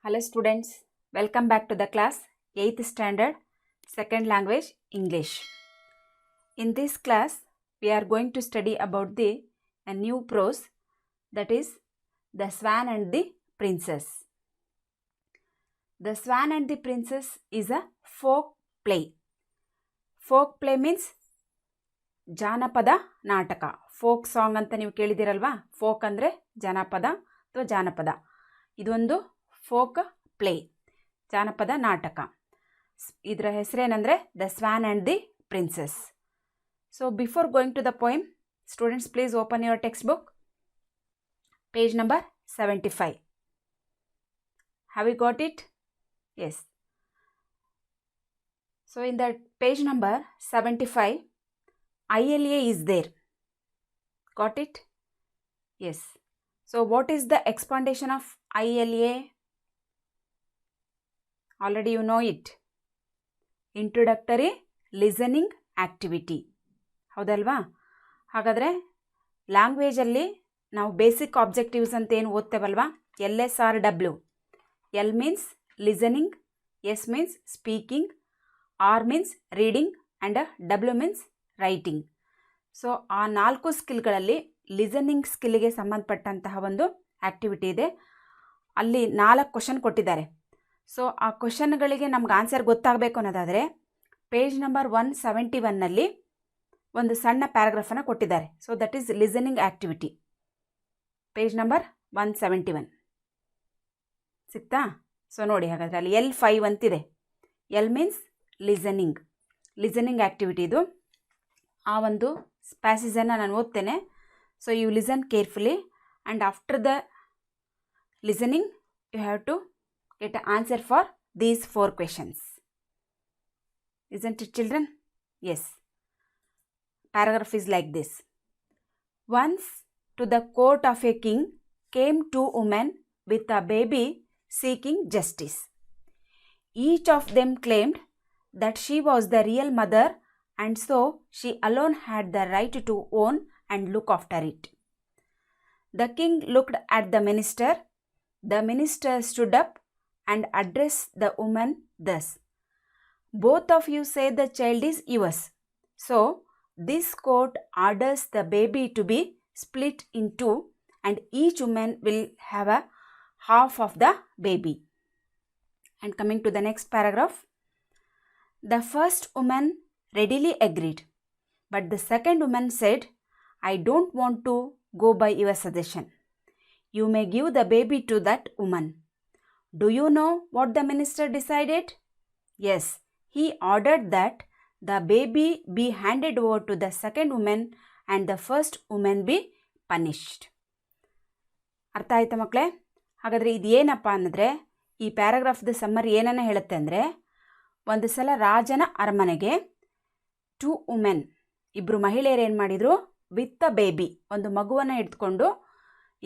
Hello students, welcome back to the class 8th standard, second language English. In this class, we are going to study about a new prose, that is The Swan and the Princess. The Swan and the Princess is a folk play. Folk play means ಜಾನಪದ ನಾಟಕ. Folk song ಅಂತ ನೀವು ಕೇಳಿದಿರಲ್ವಾ? Folk ಅಂದರೆ ಜನಪದ ಅಥವಾ ಜಾನಪದ. ಇದೊಂದು folk play, ಜಾನಪದ ನಾಟಕ. ಇದರ ಹೆಸರೇನೆಂದರೆ the swan and the princess. So before going to the poem, students please open your text book, page number 75. Have you got it? Yes. So in the page number 75, ILA is there. Got it? Yes. So what is the explanation of ILA? Already you know it. Introductory listening activity. ಹೌದಲ್ವಾ? ಹಾಗಾದರೆ ಲ್ಯಾಂಗ್ವೇಜಲ್ಲಿ ನಾವು basic objectives ಅಂತ ಏನು ಓದ್ತೇವಲ್ವಾ? LSRW. L means listening, S means speaking, R means reading and W means writing. So ಆ 4 ಸ್ಕಿಲ್ಗಳಲ್ಲಿ listening ಸ್ಕಿಲ್ಗೆ ಸಂಬಂಧಪಟ್ಟಂತಹ ಒಂದು activity ಇದೆ. ಅಲ್ಲಿ 4 ಕ್ವಶನ್ ಕೊಟ್ಟಿದ್ದಾರೆ. ಸೊ ಆ ಕ್ವಶನ್ಗಳಿಗೆ ನಮ್ಗೆ ಆನ್ಸರ್ ಗೊತ್ತಾಗಬೇಕು ಅನ್ನೋದಾದರೆ ಪೇಜ್ ನಂಬರ್ 171ನಲ್ಲಿ ಒಂದು ಸಣ್ಣ ಪ್ಯಾರಾಗ್ರಾಫನ್ನು ಕೊಟ್ಟಿದ್ದಾರೆ. So that is listening activity. Page number 171 ಸಿಗ್ತಾ? ಸೊ ನೋಡಿ, ಹಾಗಾದರೆ ಅಲ್ಲಿ L5 ಅಂತಿದೆ. L means listening activity. ಇದು ಆ ಒಂದು ಪ್ಯಾಸೇಜನ್ನು ನಾನು ಓದ್ತೇನೆ. So you listen carefully and after the listening you have to get a answer for these 4 questions. Isn't it, children? Yes. Paragraph is like this. Once to the court of a king came 2 women with a baby seeking justice. Each of them claimed that she was the real mother and so she alone had the right to own and look after it. The king looked at the minister. The minister stood up and addressed the woman thus: "Both of you say the child is yours. So this court orders the baby to be split in 2 and each woman will have a half of the baby." And coming to the next paragraph, the first woman readily agreed, but the second woman said, "I don't want to go by your suggestion. You may give the baby to that woman." Do you know what the minister decided? Yes, he ordered that the baby be handed over to the second woman and the first woman be punished. ಅರ್ಥ ಆಯ್ತಾ ಮಕ್ಕಳೇ? ಹಾಗಾದರೆ ಇದು ಏನಪ್ಪ ಅಂದರೆ, ಈ ಪ್ಯಾರಾಗ್ರಾಫ್ದ summary ಏನನ್ನ ಹೇಳುತ್ತೆ ಅಂದರೆ, ಒಂದು ಸಲ ರಾಜನ ಅರಮನೆಗೆ 2 ವುಮೆನ್, 2 ಮಹಿಳೆಯರು ಏನು ಮಾಡಿದರು, ವಿತ್ ಅ ಬೇಬಿ, ಒಂದು ಮಗುವನ್ನು ಹಿಡ್ಕೊಂಡು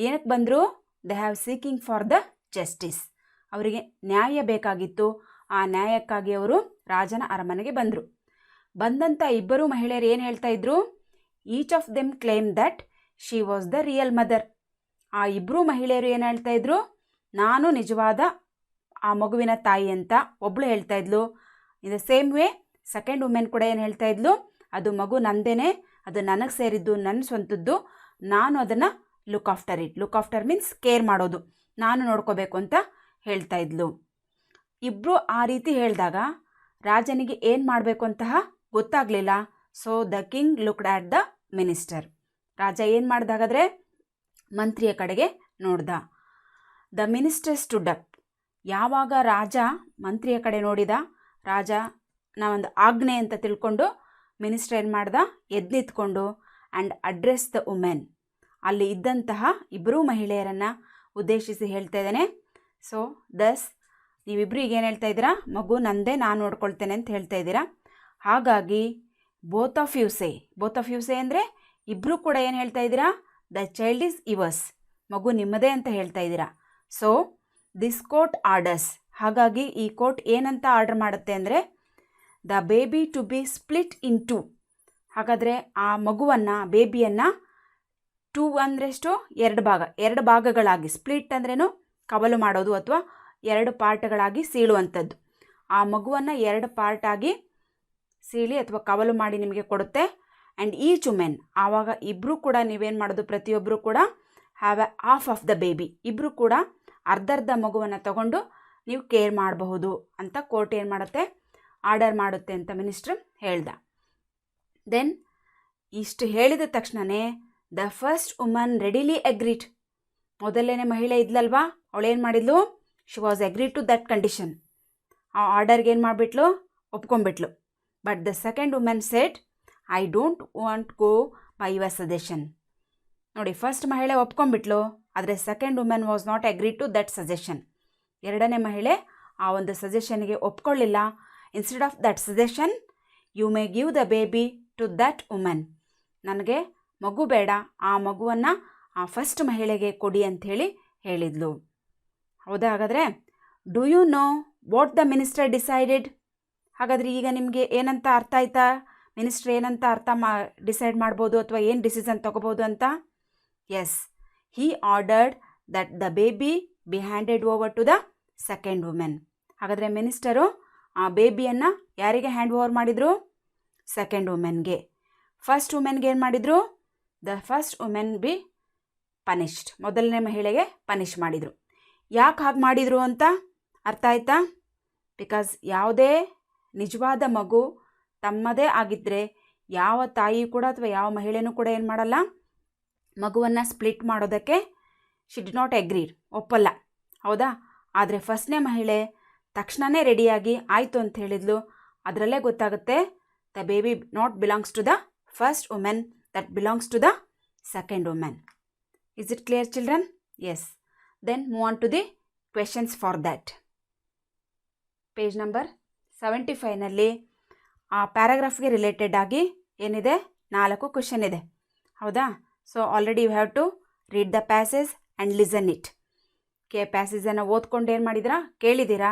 ಏನಕ್ಕೆ ಬಂದರು? They have seeking for the justice. ಅವರಿಗೆ ನ್ಯಾಯ ಬೇಕಾಗಿತ್ತು. ಆ ನ್ಯಾಯಕ್ಕಾಗಿ ಅವರು ರಾಜನ ಅರಮನೆಗೆ ಬಂದರು. ಬಂದಂಥ 2 ಮಹಿಳೆಯರು ಏನು ಹೇಳ್ತಾ ಇದ್ರು? Each of them claim that she was the real mother. ಆ 2 ಮಹಿಳೆಯರು ಏನು ಹೇಳ್ತಾ ಇದ್ರು? ನಾನು ನಿಜವಾದ ಆ ಮಗುವಿನ ತಾಯಿ ಅಂತ ಒಬ್ಬಳು ಹೇಳ್ತಾ ಇದ್ಲು. In the same way second women ಕೂಡ ಏನು ಹೇಳ್ತಾ ಇದ್ಲು? ಅದು ಮಗು ನಂದೇನೆ, ಅದು ನನಗೆ ಸೇರಿದ್ದು, ನನ್ನ ಸ್ವಂತದ್ದು, ನಾನು ಅದನ್ನು look after it. Look after means care ಮಾಡೋದು, ನಾನು ನೋಡ್ಕೋಬೇಕು ಅಂತ ಹೇಳ್ತಾ ಇದ್ಲು. 2 ಆ ರೀತಿ ಹೇಳಿದಾಗ ರಾಜನಿಗೆ ಏನು ಮಾಡಬೇಕು ಅಂತಹ ಗೊತ್ತಾಗಲಿಲ್ಲ. So the king looked at the minister. ರಾಜ ಏನು ಮಾಡ್ದಾಗಾದರೆ ಮಂತ್ರಿಯ ಕಡೆಗೆ ನೋಡ್ದ. The minister stood up. ಯಾವಾಗ ರಾಜ ಮಂತ್ರಿಯ ಕಡೆ ನೋಡಿದ, ರಾಜ ನಾವೊಂದು ಆಜ್ಞೆ ಅಂತ ತಿಳ್ಕೊಂಡು ಮಿನಿಸ್ಟರ್ ಏನು ಮಾಡ್ದ? ಎದ್ದು ನಿಂತ್ಕೊಂಡು ಆ್ಯಂಡ್ ಅಡ್ರೆಸ್ ದ ವುಮೆನ್. ಅಲ್ಲಿ ಇದ್ದಂತಹ 2 ಮಹಿಳೆಯರನ್ನು ಉದ್ದೇಶಿಸಿ ಹೇಳ್ತಾ ಇದ್ದಾನೆ. ಸೊ ದಸ್ ನೀವಿಬ್ಬರು ಈಗ ಏನು ಹೇಳ್ತಾ ಇದ್ದೀರಾ? ಮಗು ನಂದೇ, ನಾನು ನೋಡ್ಕೊಳ್ತೇನೆ ಅಂತ ಹೇಳ್ತಾ ಇದ್ದೀರಾ. ಹಾಗಾಗಿ ಬೋತ್ ಆಫ್ ಯು ಸೇ ಅಂದರೆ 2 ಕೂಡ ಏನು ಹೇಳ್ತಾ ಇದ್ದೀರಾ? The child is yours. ಮಗು ನಿಮ್ಮದೇ ಅಂತ ಹೇಳ್ತಾ ಇದ್ದೀರಾ. So this court orders. ಹಾಗಾಗಿ ಈ ಕೋರ್ಟ್ ಏನಂತ ಆರ್ಡರ್ ಮಾಡುತ್ತೆ ಅಂದರೆ, the baby to be split in 2. ಹಾಗಾದರೆ ಆ ಮಗುವನ್ನು, ಬೇಬಿಯನ್ನು 2 ಅಂದ್ರೆಷ್ಟು? 2 ಭಾಗಗಳಾಗಿ. ಸ್ಪ್ಲಿಟ್ ಅಂದ್ರೇನು? ಕವಲು ಮಾಡೋದು ಅಥವಾ 2 ಪಾರ್ಟ್ಗಳಾಗಿ ಸೀಳುವಂಥದ್ದು. ಆ ಮಗುವನ್ನು 2 ಪಾರ್ಟಾಗಿ ಸೀಳಿ ಅಥವಾ ಕವಲು ಮಾಡಿ ನಿಮಗೆ ಕೊಡುತ್ತೆ. ಆ್ಯಂಡ್ ಈಚ್ ವುಮೆನ್, ಆವಾಗ ಇಬ್ಬರು ಕೂಡ ನೀವೇನು ಮಾಡೋದು, ಪ್ರತಿಯೊಬ್ಬರು ಕೂಡ have A half of the baby, ಇಬ್ಬರು ಕೂಡ ಅರ್ಧರ್ಧ ಮಗುವನ್ನು ತಗೊಂಡು ನೀವು ಕೇರ್ ಮಾಡಬಹುದು ಅಂತ ಕೋರ್ಟ್ ಏನು ಮಾಡುತ್ತೆ, ಆರ್ಡರ್ ಮಾಡುತ್ತೆ ಅಂತ ಮಿನಿಸ್ಟ್ರ್ ಹೇಳ್ದ. ದೆನ್ ಇಷ್ಟು ಹೇಳಿದ ತಕ್ಷಣವೇ the first woman readily agreed. ಮೊದಲನೇ ಮಹಿಳೆ ಇದ್ಲಲ್ವಾ, ಅವಳೇನು ಮಾಡಿದ್ಲು, she was agreed to that condition. ಆ ಆರ್ಡರ್ಗೆ ಏನು ಮಾಡಿಬಿಟ್ಲು, ಒಪ್ಕೊಂಡ್ಬಿಟ್ಲು. But the second women said I don't want go by your suggestion. ನೋಡಿ, ಫಸ್ಟ್ ಮಹಿಳೆ ಒಪ್ಕೊಂಡ್ಬಿಟ್ಲು, ಆದರೆ second women was not agreed to that suggestion. ಎರಡನೇ ಮಹಿಳೆ ಆ ಒಂದು ಸಜೆಷನ್ಗೆ ಒಪ್ಕೊಳ್ಳಿಲ್ಲ. Instead of that suggestion you may give the baby to that women. ನನಗೆ ಮಗು ಬೇಡ, ಆ ಮಗುವನ್ನು ಆ ಫಸ್ಟ್ ಮಹಿಳೆಗೆ ಕೊಡಿ ಅಂಥೇಳಿ ಹೇಳಿದ್ಲು. ಹೌದಾ? ಹಾಗಾದರೆ do you know what the minister decided? ಹಾಗಾದರೆ ಈಗ ನಿಮಗೆ ಏನಂತ ಅರ್ಥ ಆಯ್ತಾ, ಮಿನಿಸ್ಟರ್ ಏನಂತ ಡಿಸೈಡ್ ಮಾಡ್ಬೋದು ಅಥವಾ ಏನು ಡಿಸಿಷನ್ ತೊಗೋಬೋದು ಅಂತ? Yes, he ordered that the baby be handed over to the second women. ಹಾಗಾದರೆ ಮಿನಿಸ್ಟರು ಆ ಬೇಬಿಯನ್ನು ಯಾರಿಗೆ ಹ್ಯಾಂಡ್ ಓವರ್ ಮಾಡಿದರು? ಸೆಕೆಂಡ್ ವುಮೆನ್ಗೆ. ಫಸ್ಟ್ ವುಮೆನ್ಗೆ ಏನು ಮಾಡಿದರು? The first women be punished, ಮೊದಲನೇ ಮಹಿಳೆಗೆ ಪನಿಷ್ ಮಾಡಿದರು. ಯಾಕೆ ಹಾಗೆ ಮಾಡಿದರು ಅಂತ ಅರ್ಥ ಆಯ್ತಾ? ಬಿಕಾಸ್ ಯಾವುದೇ ನಿಜವಾದ ಮಗು ತಮ್ಮದೇ ಆಗಿದ್ದರೆ ಯಾವ ತಾಯಿ ಕೂಡ ಅಥವಾ ಯಾವ ಮಹಿಳೆನೂ ಕೂಡ ಏನು ಮಾಡಲ್ಲ, ಮಗುವನ್ನು ಸ್ಪ್ಲಿಟ್ ಮಾಡೋದಕ್ಕೆ ಶಿ ಡಿ ನಾಟ್ ಅಗ್ರೀಡ್, ಒಪ್ಪಲ್ಲ. ಹೌದಾ? ಆದರೆ ಫಸ್ಟ್ನೇ ಮಹಿಳೆ ತಕ್ಷಣವೇ ರೆಡಿಯಾಗಿ ಆಯಿತು ಅಂತ ಹೇಳಿದ್ಲು. ಅದರಲ್ಲೇ ಗೊತ್ತಾಗುತ್ತೆ the baby not belongs to the first women, that belongs to the second women. Is it clear children? Yes. Then move on to the questions for that. Page number 75ನಲ್ಲಿ ಆ ಪ್ಯಾರಾಗ್ರಾಫ್ಗೆ ರಿಲೇಟೆಡ್ ಆಗಿ ಏನಿದೆ, 4 ಕ್ವೆಶನ್ ಇದೆ. ಹೌದಾ? So already you have to read the passage and listen it. ಪ್ಯಾಸೇಜನ್ನು ಓದ್ಕೊಂಡು ಏನು ಮಾಡಿದಿರಾ, ಕೇಳಿದ್ದೀರಾ.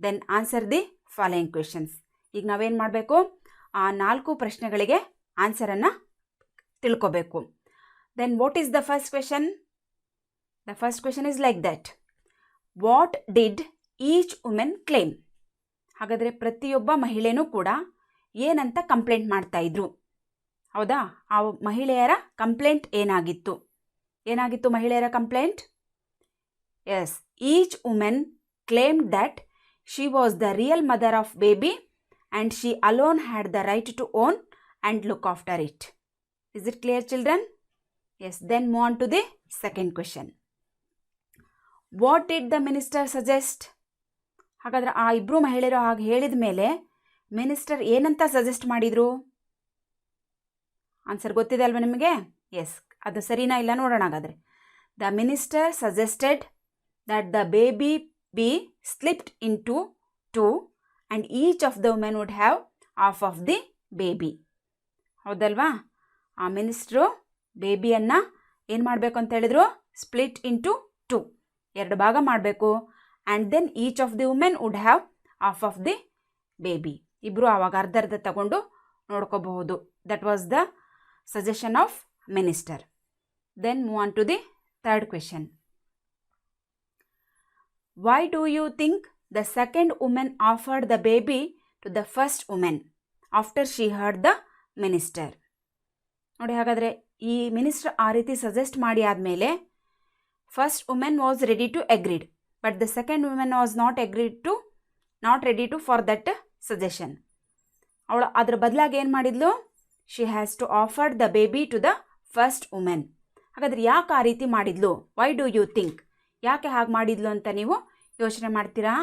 Then answer the following questions. ಈಗ ನಾವೇನು ಮಾಡಬೇಕು, ಆ 4 ಪ್ರಶ್ನೆಗಳಿಗೆ ಆನ್ಸರನ್ನು ತಿಳ್ಕೋಬೇಕು. Then what is the first question? The first question is like that, what did each women claim? ಹಾಗಾದರೆ ಪ್ರತಿಯೊಬ್ಬ ಮಹಿಳೆನೂ ಕೂಡ ಏನಂತ ಕಂಪ್ಲೇಂಟ್ ಮಾಡ್ತಾಯಿದ್ರು? ಹೌದಾ? ಆ ಮಹಿಳೆಯರ ಕಂಪ್ಲೇಂಟ್ ಏನಾಗಿತ್ತು? ಏನಾಗಿತ್ತು ಮಹಿಳೆಯರ complaint? Yes, each women claimed that she was the real mother of baby and she alone had the right to own and look after it. Is it clear children? Yes. Then move on to the second question. What did the minister suggest? ಹಾಗಾದರೆ ಆ ಇಬ್ಬರು ಮಹಿಳೆಯರು ಹಾಗೆ ಹೇಳಿದ ಮೇಲೆ minister ಏನಂತ suggest ಮಾಡಿದರು? Answer ಗೊತ್ತಿದೆ ಅಲ್ವಾ ನಿಮಗೆ? ಎಸ್. ಅದು ಸರಿನಾ ಇಲ್ಲ ನೋಡೋಣ. ಹಾಗಾದರೆ the minister suggested that the baby be slipped into 2 and each of the women would have half of the baby. ಹೌದಲ್ವಾ? ಆ ಮಿನಿಸ್ಟ್ರು ಬೇಬಿಯನ್ನು ಏನು ಮಾಡಬೇಕು ಅಂತ ಹೇಳಿದ್ರು? ಸ್ಪ್ಲಿಟ್ ಇಂಟು 2, 2 ಭಾಗ ಮಾಡಬೇಕು. And then each of the women would have half of the baby. ಇಬ್ಬರು ಆವಾಗ ಅರ್ಧ ತಗೊಂಡು ನೋಡ್ಕೋಬಹುದು. That was the suggestion of minister. Then move on to the third question. Why do you think the second women offered the baby to the first women after she heard the minister? ನೋಡಿ, ಹಾಗಾದರೆ ಈ minister ಆ ರೀತಿ suggest ಮಾಡಿ ಆದಮೇಲೆ first women was ready to agreed, but the second women was not ready to for that suggestion. ಅವಳು ಅದರ ಬದಲಾಗಿ ಏನು ಮಾಡಿದ್ಲು? She has to offered the baby to the first women. ಹಾಗಾದರೆ ಯಾಕೆ ಆ ರೀತಿ ಮಾಡಿದ್ಲು? Why do you think? ಯಾಕೆ ಹಾಗೆ ಮಾಡಿದ್ಲು ಅಂತ ನೀವು ಯೋಚನೆ ಮಾಡ್ತೀರಾ?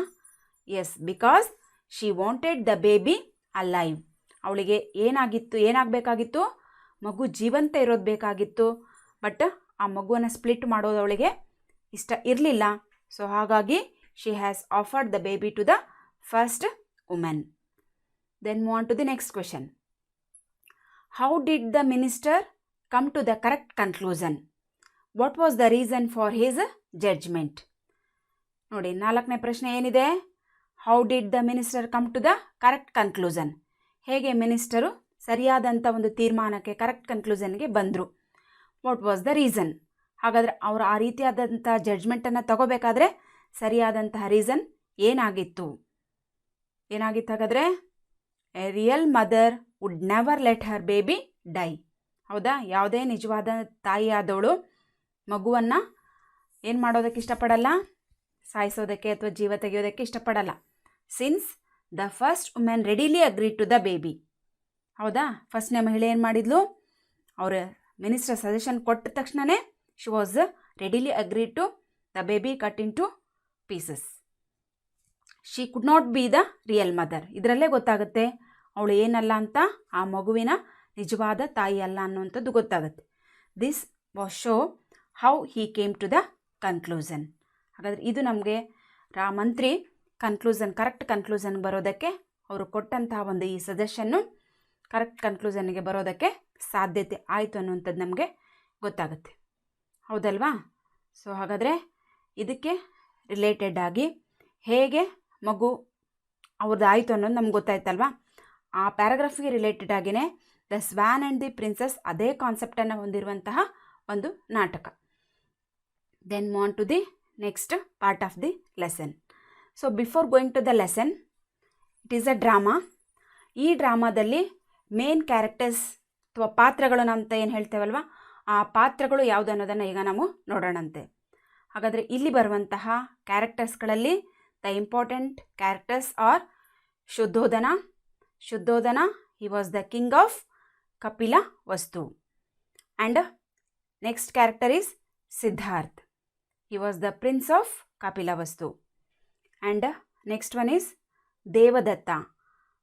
Yes, because she wanted the baby alive. ಅವಳಿಗೆ ಏನಾಗಬೇಕಾಗಿತ್ತು? ಮಗು ಜೀವಂತ ಇರೋದು ಬೇಕಾಗಿತ್ತು. ಬಟ್ ಆ ಮಗುವನ್ನು ಸ್ಪ್ಲಿಟ್ ಮಾಡೋದು ಅವಳಿಗೆ ಇಷ್ಟ ಇರಲಿಲ್ಲ. ಸೊ ಹಾಗಾಗಿ she has offered the baby to the first women. Then move on to the next question. How did the minister come to the correct conclusion? What was the reason for his judgement? ನೋಡಿ, 4ನೇ ಪ್ರಶ್ನೆ ಏನಿದೆ? How did the minister come to the correct conclusion? ಹೇಗೆ minister ಸರಿಯಾದಂಥ ಒಂದು ತೀರ್ಮಾನಕ್ಕೆ, correct ಕನ್ಕ್ಲೂಷನ್ಗೆ ಬಂದರು? What was the reason? ಹಾಗಾದರೆ ಅವರು ಆ ರೀತಿಯಾದಂಥ ಜಡ್ಜ್ಮೆಂಟನ್ನು ತಗೋಬೇಕಾದ್ರೆ ಸರಿಯಾದಂತಹ ರೀಸನ್ ಏನಾಗಿತ್ತು ಹಾಗಾದರೆ a real mother would never let her baby die. ಹೌದಾ, ಯಾವುದೇ ನಿಜವಾದ ತಾಯಿಯಾದವಳು ಮಗುವನ್ನು ಏನು ಮಾಡೋದಕ್ಕೆ ಇಷ್ಟಪಡಲ್ಲ, ಸಾಯಿಸೋದಕ್ಕೆ ಅಥವಾ ಜೀವ ತೆಗೆಯೋದಕ್ಕೆ ಇಷ್ಟಪಡಲ್ಲ. Since the first women readily agree to the baby. ಹೌದಾ, ಫಸ್ಟ್ನೇ ಮಹಿಳೆ ಏನು ಮಾಡಿದ್ಲು, ಅವರ ಮಿನಿಸ್ಟರ್ ಸಜೆಷನ್ ಕೊಟ್ಟ ತಕ್ಷಣವೇ she was readily agree to the baby cut into pieces. She could not be the real mother. ಇದರಲ್ಲೇ ಗೊತ್ತಾಗುತ್ತೆ ಅವಳು ಏನಲ್ಲ ಅಂತ, ಆ ಮಗುವಿನ ನಿಜವಾದ ತಾಯಿ ಅಲ್ಲ ಅನ್ನುವಂಥದ್ದು ಗೊತ್ತಾಗುತ್ತೆ. This was show how he came to the conclusion. ಹಾಗಾದರೆ ಇದು ನಮಗೆ ಮಂತ್ರಿ ಕರೆಕ್ಟ್ ಕನ್ಕ್ಲೂಷನ್ಗೆ ಬರೋದಕ್ಕೆ ಅವರು ಕೊಟ್ಟಂತಹ ಒಂದು ಈ ಸಜೆಷನ್ನು ಕರೆಕ್ಟ್ ಕನ್ಕ್ಲೂಷನ್ಗೆ ಬರೋದಕ್ಕೆ ಸಾಧ್ಯತೆ ಆಯಿತು ಅನ್ನುವಂಥದ್ದು ನಮಗೆ ಗೊತ್ತಾಗುತ್ತೆ. ಹೌದಲ್ವಾ? ಸೊ ಹಾಗಾದರೆ ಇದಕ್ಕೆ ರಿಲೇಟೆಡ್ ಆಗಿ ಹೇಗೆ ಮಗು ಅವ್ರದ್ದು ಆಯಿತು ಅನ್ನೋದು ನಮ್ಗೆ ಗೊತ್ತಾಯ್ತಲ್ವಾ? ಆ ಪ್ಯಾರಾಗ್ರಾಫ್ಗೆ ರಿಲೇಟೆಡ್ ಆಗಿಯೇ the swan and the princess ಅದೇ ಕಾನ್ಸೆಪ್ಟನ್ನು ಹೊಂದಿರುವಂತಹ ಒಂದು ನಾಟಕ. Then move on to the next part of the lesson. So before going to the lesson, it is a drama. ಈ ಡ್ರಾಮಾದಲ್ಲಿ ಮೇನ್ ಕ್ಯಾರೆಕ್ಟರ್ಸ್ ಅಥವಾ ಪಾತ್ರಗಳು ಅಂತ ಏನು ಹೇಳ್ತೇವಲ್ವ, ಆ ಪಾತ್ರಗಳು ಯಾವುದು ಅನ್ನೋದನ್ನು ಈಗ ನಾವು ನೋಡೋಣಂತೆ. ಹಾಗಾದರೆ ಇಲ್ಲಿ ಬರುವಂತಹ ಕ್ಯಾರೆಕ್ಟರ್ಸ್ಗಳಲ್ಲಿ the important characters are Shuddhodana. He was the king of Kapilavastu. And next character is Siddharth. He was the prince of Kapilavastu. And next one is Devadatta.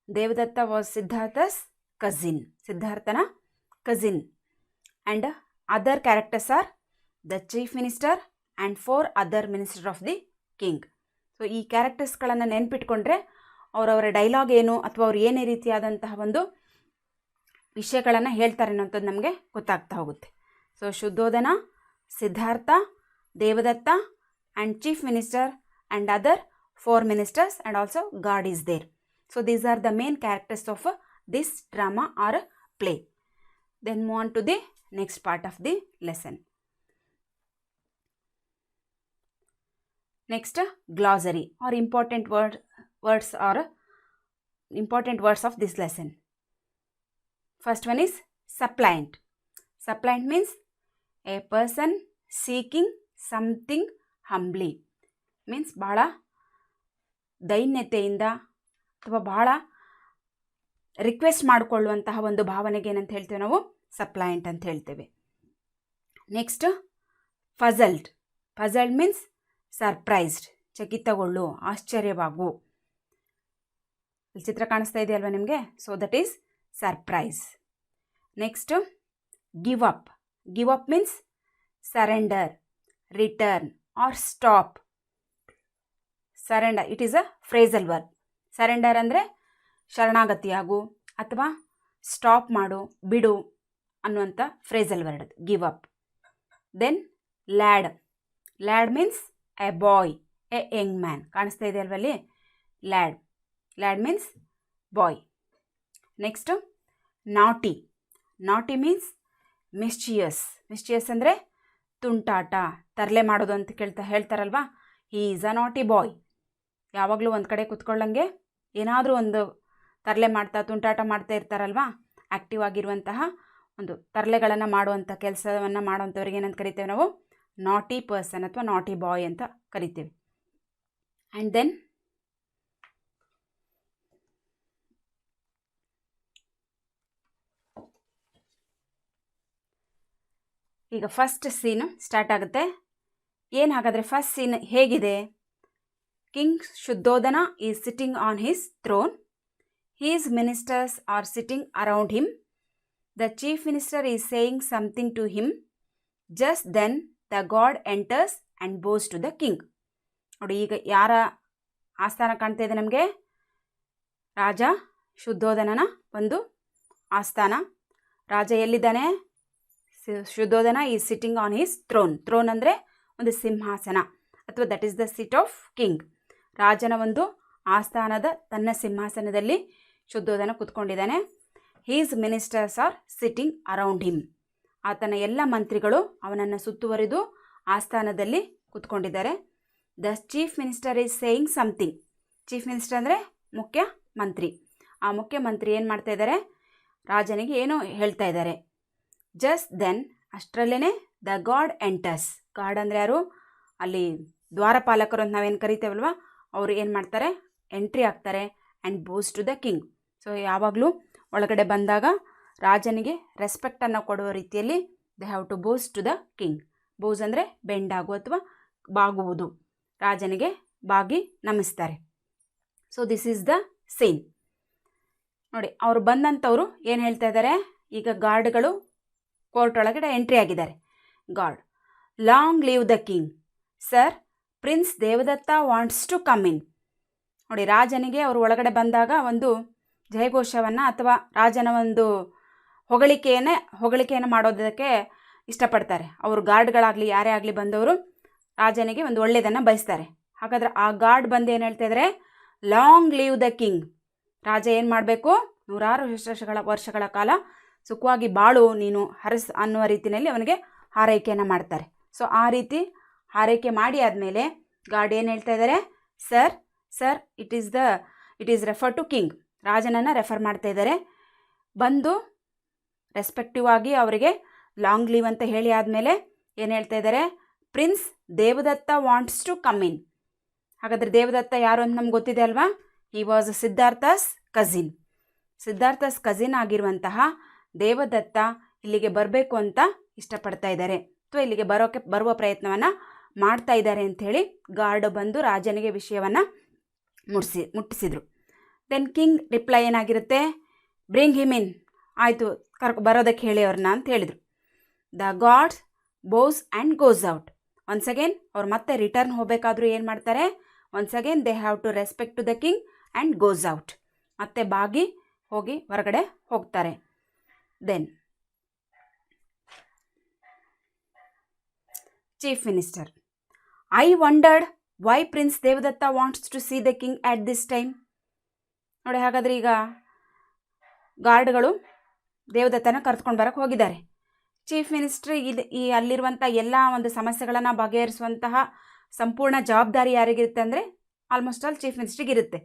Devadatta was Siddhartha's cousin, ಸಿದ್ಧಾರ್ಥನ cousin. And other characters are the chief minister and 4 other minister of the king. So ಈ ಕ್ಯಾರೆಕ್ಟರ್ಸ್ಗಳನ್ನು ನೆನ್ಪಿಟ್ಕೊಂಡ್ರೆ ಅವರವರ dialogue ಏನು ಅಥವಾ ಅವ್ರು ಏನೇ ರೀತಿಯಾದಂತಹ ಒಂದು ವಿಷಯಗಳನ್ನು ಹೇಳ್ತಾರೆ ಅನ್ನೋಂಥದ್ದು ನಮಗೆ ಗೊತ್ತಾಗ್ತಾ ಹೋಗುತ್ತೆ. So Shuddhodana, Siddhartha, Devadatta and chief minister and other 4 ministers, and also God is there. So these are the main characters of this drama or play. Then move on to the next part of the lesson. Next, glossary or important words or important words of this lesson. First one is suppliant. Suppliant means a person seeking something humbly. Means ಬಹಳ ದೈನ್ಯತೆಯಿಂದ ಅಥವಾ ಬಹಳ request ಮಾಡಿಕೊಳ್ಳುವಂತಹ ಒಂದು ಭಾವನೆಗೆ ಏನಂತ ಹೇಳ್ತೇವೆ ನಾವು, suppliant ಅಂತ ಹೇಳ್ತೇವೆ. Next puzzled. Puzzled means surprised, ಚಕಿತಗೊಳ್ಳು, ಆಶ್ಚರ್ಯವಾಗು. ಇಲ್ಲಿ ಚಿತ್ರ ಕಾಣಿಸ್ತಾ ಇದೆಯಲ್ವ ನಿಮಗೆ? So that is surprise. Next give up. Give up means surrender, return or stop. Surrender, it is a phrasal verb. Surrender ಅಂದರೆ ಶರಣಾಗತಿಯಾಗು ಅಥವಾ ಸ್ಟಾಪ್ ಮಾಡು, ಬಿಡು ಅನ್ನುವಂಥ phrasal word give up. Then lad. Lad means a boy, a young man. ಕಾಣಿಸ್ತಾ ಇದೆ ಅಲ್ವಲ್ಲಿ? Lad. Lad means boy. Next naughty. Naughty means ಮಿಸ್ಚಿಯಸ್. ಮಿಸ್ಚಿಯಸ್ ಅಂದರೆ ತುಂಟಾಟ, ತರಲೆ ಮಾಡೋದು ಅಂತ ಹೇಳ್ತಾರಲ್ವ. ಹಿ ಈಸ್ ಅ ನಾಟಿ ಬಾಯ್. ಯಾವಾಗಲೂ ಒಂದು ಕಡೆ ಕುತ್ಕೊಳ್ಳಂಗೆ ಏನಾದರೂ ಒಂದು ತರಲೆ ಮಾಡ್ತಾ ತುಂಟಾಟ ಮಾಡ್ತಾ ಇರ್ತಾರಲ್ವ. ಆ್ಯಕ್ಟಿವ್ ಆಗಿರುವಂತಹ ಒಂದು ತರಲೆಗಳನ್ನು ಮಾಡುವಂಥ ಕೆಲಸವನ್ನು ಮಾಡುವಂಥವ್ರಿಗೆ ಏನಂತ ಕರಿತೇವೆ ನಾವು? ನಾಟಿ ಪರ್ಸನ್ ಅಥವಾ ನಾಟಿ ಬಾಯ್ ಅಂತ ಕರಿತೇವೆ. ಆ್ಯಂಡ್ ದೆನ್ ಈಗ ಫಸ್ಟ್ ಸೀನು ಸ್ಟಾರ್ಟ್ ಆಗುತ್ತೆ. ಏನು ಹಾಗಾದರೆ ಫಸ್ಟ್ ಸೀನ್ ಹೇಗಿದೆ? King Shuddhodana is sitting on his throne. His ministers are sitting around him. The chief minister is saying something to him. Just then the god enters and bows to the king. ನೋಡಿ, ಈಗ ಯಾರ ಆಸ್ಥಾನ ಕಾಣ್ತಾ ಇದೆ ನಮಗೆ? ರಾಜ ಶುದ್ಧೋಧನನ ಒಂದು ಆಸ್ಥಾನ. ರಾಜ ಎಲ್ಲಿದ್ದಾನೆ? Shuddhodana is sitting on his throne. Throne ಅಂದರೆ ಒಂದು ಸಿಂಹಾಸನ ಅಥವಾ that is the seat of king. ರಾಜನ ಒಂದು ಆಸ್ಥಾನದ ತನ್ನ ಸಿಂಹಾಸನದಲ್ಲಿ ಶುದ್ಧೋಧನ ಕುತ್ಕೊಂಡಿದ್ದಾನೆ. His ministers are sitting around him. ಆತನ ಎಲ್ಲ ಮಂತ್ರಿಗಳು ಅವನನ್ನು ಸುತ್ತುವರಿದು ಆಸ್ಥಾನದಲ್ಲಿ ಕುತ್ಕೊಂಡಿದ್ದಾರೆ. The chief minister is saying something. Chief minister ಅಂದರೆ ಮುಖ್ಯಮಂತ್ರಿ. ಆ ಮುಖ್ಯಮಂತ್ರಿ ಏನು ಮಾಡ್ತಾ ಇದ್ದಾರೆ, ರಾಜನಿಗೆ ಏನೋ ಹೇಳ್ತಾ ಇದ್ದಾರೆ. ಜಸ್ಟ್ ದೆನ್, ಅಷ್ಟರಲ್ಲೇ ದ ಗಾಡ್ ಎಂಟರ್ಸ್. ಗಾಡ್ ಅಂದರೆ ಯಾರು, ಅಲ್ಲಿ ದ್ವಾರಪಾಲಕರು ಅಂತ ನಾವೇನು ಕರಿತೇವಲ್ವ, ಅವರು ಏನು ಮಾಡ್ತಾರೆ, ಎಂಟ್ರಿ ಆಗ್ತಾರೆ and bows to the king. So ಯಾವಾಗಲೂ ಒಳಗಡೆ ಬಂದಾಗ ರಾಜನಿಗೆ ರೆಸ್ಪೆಕ್ಟನ್ನು ಕೊಡುವ ರೀತಿಯಲ್ಲಿ they have to bows to the king. Bows ಅಂದರೆ ಬೆಂಡಾಗು ಅಥವಾ ಬಾಗುವುದು. ರಾಜನಿಗೆ ಬಾಗಿ ನಮಿಸ್ತಾರೆ. So this is the scene. ನೋಡಿ, ಅವರು ಬಂದಂಥವ್ರು ಏನು ಹೇಳ್ತಾ ಇದ್ದಾರೆ, ಈಗ ಗಾರ್ಡ್ಗಳು ಕೋರ್ಟ್ ಒಳಗಡೆ ಎಂಟ್ರಿ ಆಗಿದ್ದಾರೆ. Guard, long live the king. Sir, prince Devadatta wants to come in. ನೋಡಿ, ರಾಜನಿಗೆ ಅವರು ಒಳಗಡೆ ಬಂದಾಗ ಒಂದು ಜಯಘೋಷವನ್ನು ಅಥವಾ ರಾಜನ ಒಂದು ಹೊಗಳಿಕೆಯನ್ನು ಮಾಡೋದಕ್ಕೆ ಇಷ್ಟಪಡ್ತಾರೆ. ಅವರು ಗಾರ್ಡ್ಗಳಾಗಲಿ ಯಾರೇ ಆಗಲಿ ಬಂದವರು ರಾಜನಿಗೆ ಒಂದು ಒಳ್ಳೆಯದನ್ನು ಬಯಸ್ತಾರೆ. ಹಾಗಾದರೆ ಆ ಗಾರ್ಡ್ ಬಂದು ಏನು ಹೇಳ್ತಾ ಇದ್ದಾರೆ, ಲಾಂಗ್ ಲೀವ್ ದ ಕಿಂಗ್. ರಾಜ ಏನು ಮಾಡಬೇಕು, 100 ವರ್ಷಗಳ ಕಾಲ ಸುಖವಾಗಿ ಬಾಳು ನೀನು ಹರಸ್ ಅನ್ನುವ ರೀತಿಯಲ್ಲಿ ಅವನಿಗೆ ಹಾರೈಕೆಯನ್ನು ಮಾಡ್ತಾರೆ. ಸೊ ಆ ರೀತಿ ಹಾರೈಕೆ ಮಾಡಿ ಆದಮೇಲೆ ಗಾರ್ಡ್ ಏನು ಹೇಳ್ತಾ ಇದ್ದಾರೆ, sir it is refer to king. ರಾಜನನ್ನು ರೆಫರ್ ಮಾಡ್ತಾ ಇದ್ದಾರೆ. ಬಂದು ರೆಸ್ಪೆಕ್ಟಿವ್ ಆಗಿ ಅವರಿಗೆ ಲಾಂಗ್ ಲೀವ್ ಅಂತ ಹೇಳಿ ಆದಮೇಲೆ ಏನು ಹೇಳ್ತಾ ಇದ್ದಾರೆ, prince Devadatta wants to come in. ಹಾಗಾದರೆ ದೇವದತ್ತ ಯಾರು ಅಂತ ನಮ್ಗೆ ಗೊತ್ತಿದೆ ಅಲ್ವಾ, he was Siddhartha's cousin. Siddhartha's cousin ಆಗಿರುವಂತಹ ದೇವದತ್ತ ಇಲ್ಲಿಗೆ ಬರಬೇಕು ಅಂತ ಇಷ್ಟಪಡ್ತಾ ಇದ್ದಾರೆ, ಅಥವಾ ಇಲ್ಲಿಗೆ ಬರುವ ಪ್ರಯತ್ನವನ್ನು ಮಾಡ್ತಾ ಇದ್ದಾರೆ ಅಂಥೇಳಿ ಗಾರ್ಡ್ ಬಂದು ರಾಜನಿಗೆ ವಿಷಯವನ್ನು ಮುಟ್ಟಿಸಿದರು. ದೆನ್ ಕಿಂಗ್ ರಿಪ್ಲೈ ಏನಾಗಿರುತ್ತೆ, ಬ್ರಿಂಗ್ ಹಿಮ್ ಇನ್. ಆಯಿತು, ಬರೋದಕ್ಕೆ ಹೇಳಿ ಅವ್ರನ್ನ ಅಂತ ಹೇಳಿದರು. The guards bows and goes out. Once again ಅವ್ರು ಮತ್ತೆ ರಿಟರ್ನ್ ಹೋಗಬೇಕಾದ್ರೂ ಏನು ಮಾಡ್ತಾರೆ, once again they have to respect to the king and goes out. ಮತ್ತೆ ಬಾಗಿ ಹೋಗಿ ಹೊರಗಡೆ ಹೋಗ್ತಾರೆ. Then chief minister, I wondered why prince Devadatta wants to see the king at this time. ನೋಡಿ, ಹಾಗಾದರೆ ಈಗ ಗಾರ್ಡ್ಗಳು ದೇವದತ್ತನ ಕರೆದುಕೊಂಡು ಬರೋಕ್ಕೆ ಹೋಗಿದ್ದಾರೆ. ಚೀಫ್ ಮಿನಿಸ್ಟ್ರ್ ಈ ಅಲ್ಲಿರುವಂಥ ಎಲ್ಲ ಒಂದು ಸಮಸ್ಯೆಗಳನ್ನು ಬಗೆಹರಿಸುವಂತಹ ಸಂಪೂರ್ಣ ಜವಾಬ್ದಾರಿ ಯಾರಿಗಿರುತ್ತೆ ಅಂದರೆ ಆಲ್ಮೋಸ್ಟ್ ಆಲ್ ಚೀಫ್ ಮಿನಿಸ್ಟ್ರಿಗಿರುತ್ತೆ.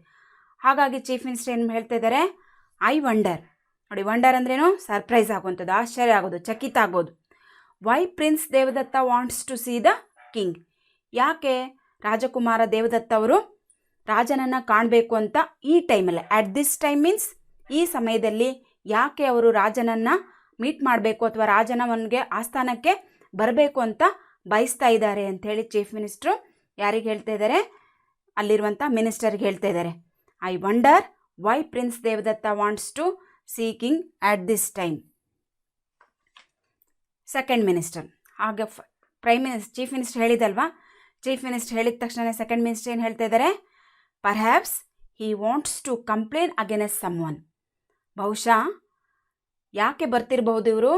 ಹಾಗಾಗಿ ಚೀಫ್ ಮಿನಿಸ್ಟರ್ ಏನು ಹೇಳ್ತಾ ಇದ್ದಾರೆ, ಐ ವಂಡರ್. ನೋಡಿ, ವಂಡರ್ ಅಂದ್ರೇನು, ಸರ್ಪ್ರೈಸ್ ಆಗುವಂಥದ್ದು, ಆಶ್ಚರ್ಯ ಆಗೋದು, ಚಕಿತ ಆಗೋದು. Why prince Devadatta wants to see the king. ಯಾಕೆ ರಾಜಕುಮಾರ ದೇವದತ್ತ ಅವರು ರಾಜನನ್ನು ಕಾಣಬೇಕು ಅಂತ ಈ ಟೈಮಲ್ಲಿ, ಆಟ್ ದಿಸ್ ಟೈಮ್ ಮೀನ್ಸ್ ಈ ಸಮಯದಲ್ಲಿ ಯಾಕೆ ಅವರು ರಾಜನನ್ನು ಮೀಟ್ ಮಾಡಬೇಕು ಅಥವಾ ರಾಜನವನಿಗೆ ಆಸ್ಥಾನಕ್ಕೆ ಬರಬೇಕು ಅಂತ ಬಯಸ್ತಾ ಇದ್ದಾರೆ ಅಂಥೇಳಿ ಚೀಫ್ ಮಿನಿಸ್ಟ್ರು ಯಾರಿಗೆ ಹೇಳ್ತಾ ಇದ್ದಾರೆ, ಅಲ್ಲಿರುವಂಥ ಮಿನಿಸ್ಟರ್ಗೆ ಹೇಳ್ತಾ ಇದ್ದಾರೆ. I wonder why prince Devadatta wants to see king at this time. Second minister, ಆಗ ಚೀಫ್ ಮಿನಿಸ್ಟರ್ ಹೇಳಿದಲ್ವಾ, ಚೀಫ್ ಮಿನಿಸ್ಟರ್ ಹೇಳಿದ ತಕ್ಷಣ ಸೆಕೆಂಡ್ ಮಿನಿಸ್ಟರ್ ಏನು ಹೇಳ್ತಾ ಇದ್ದಾರೆ, perhaps he wants to complain against someone. ಬಹುಶಃ ಯಾಕೆ ಬರ್ತಿರಬಹುದು ಇವರು,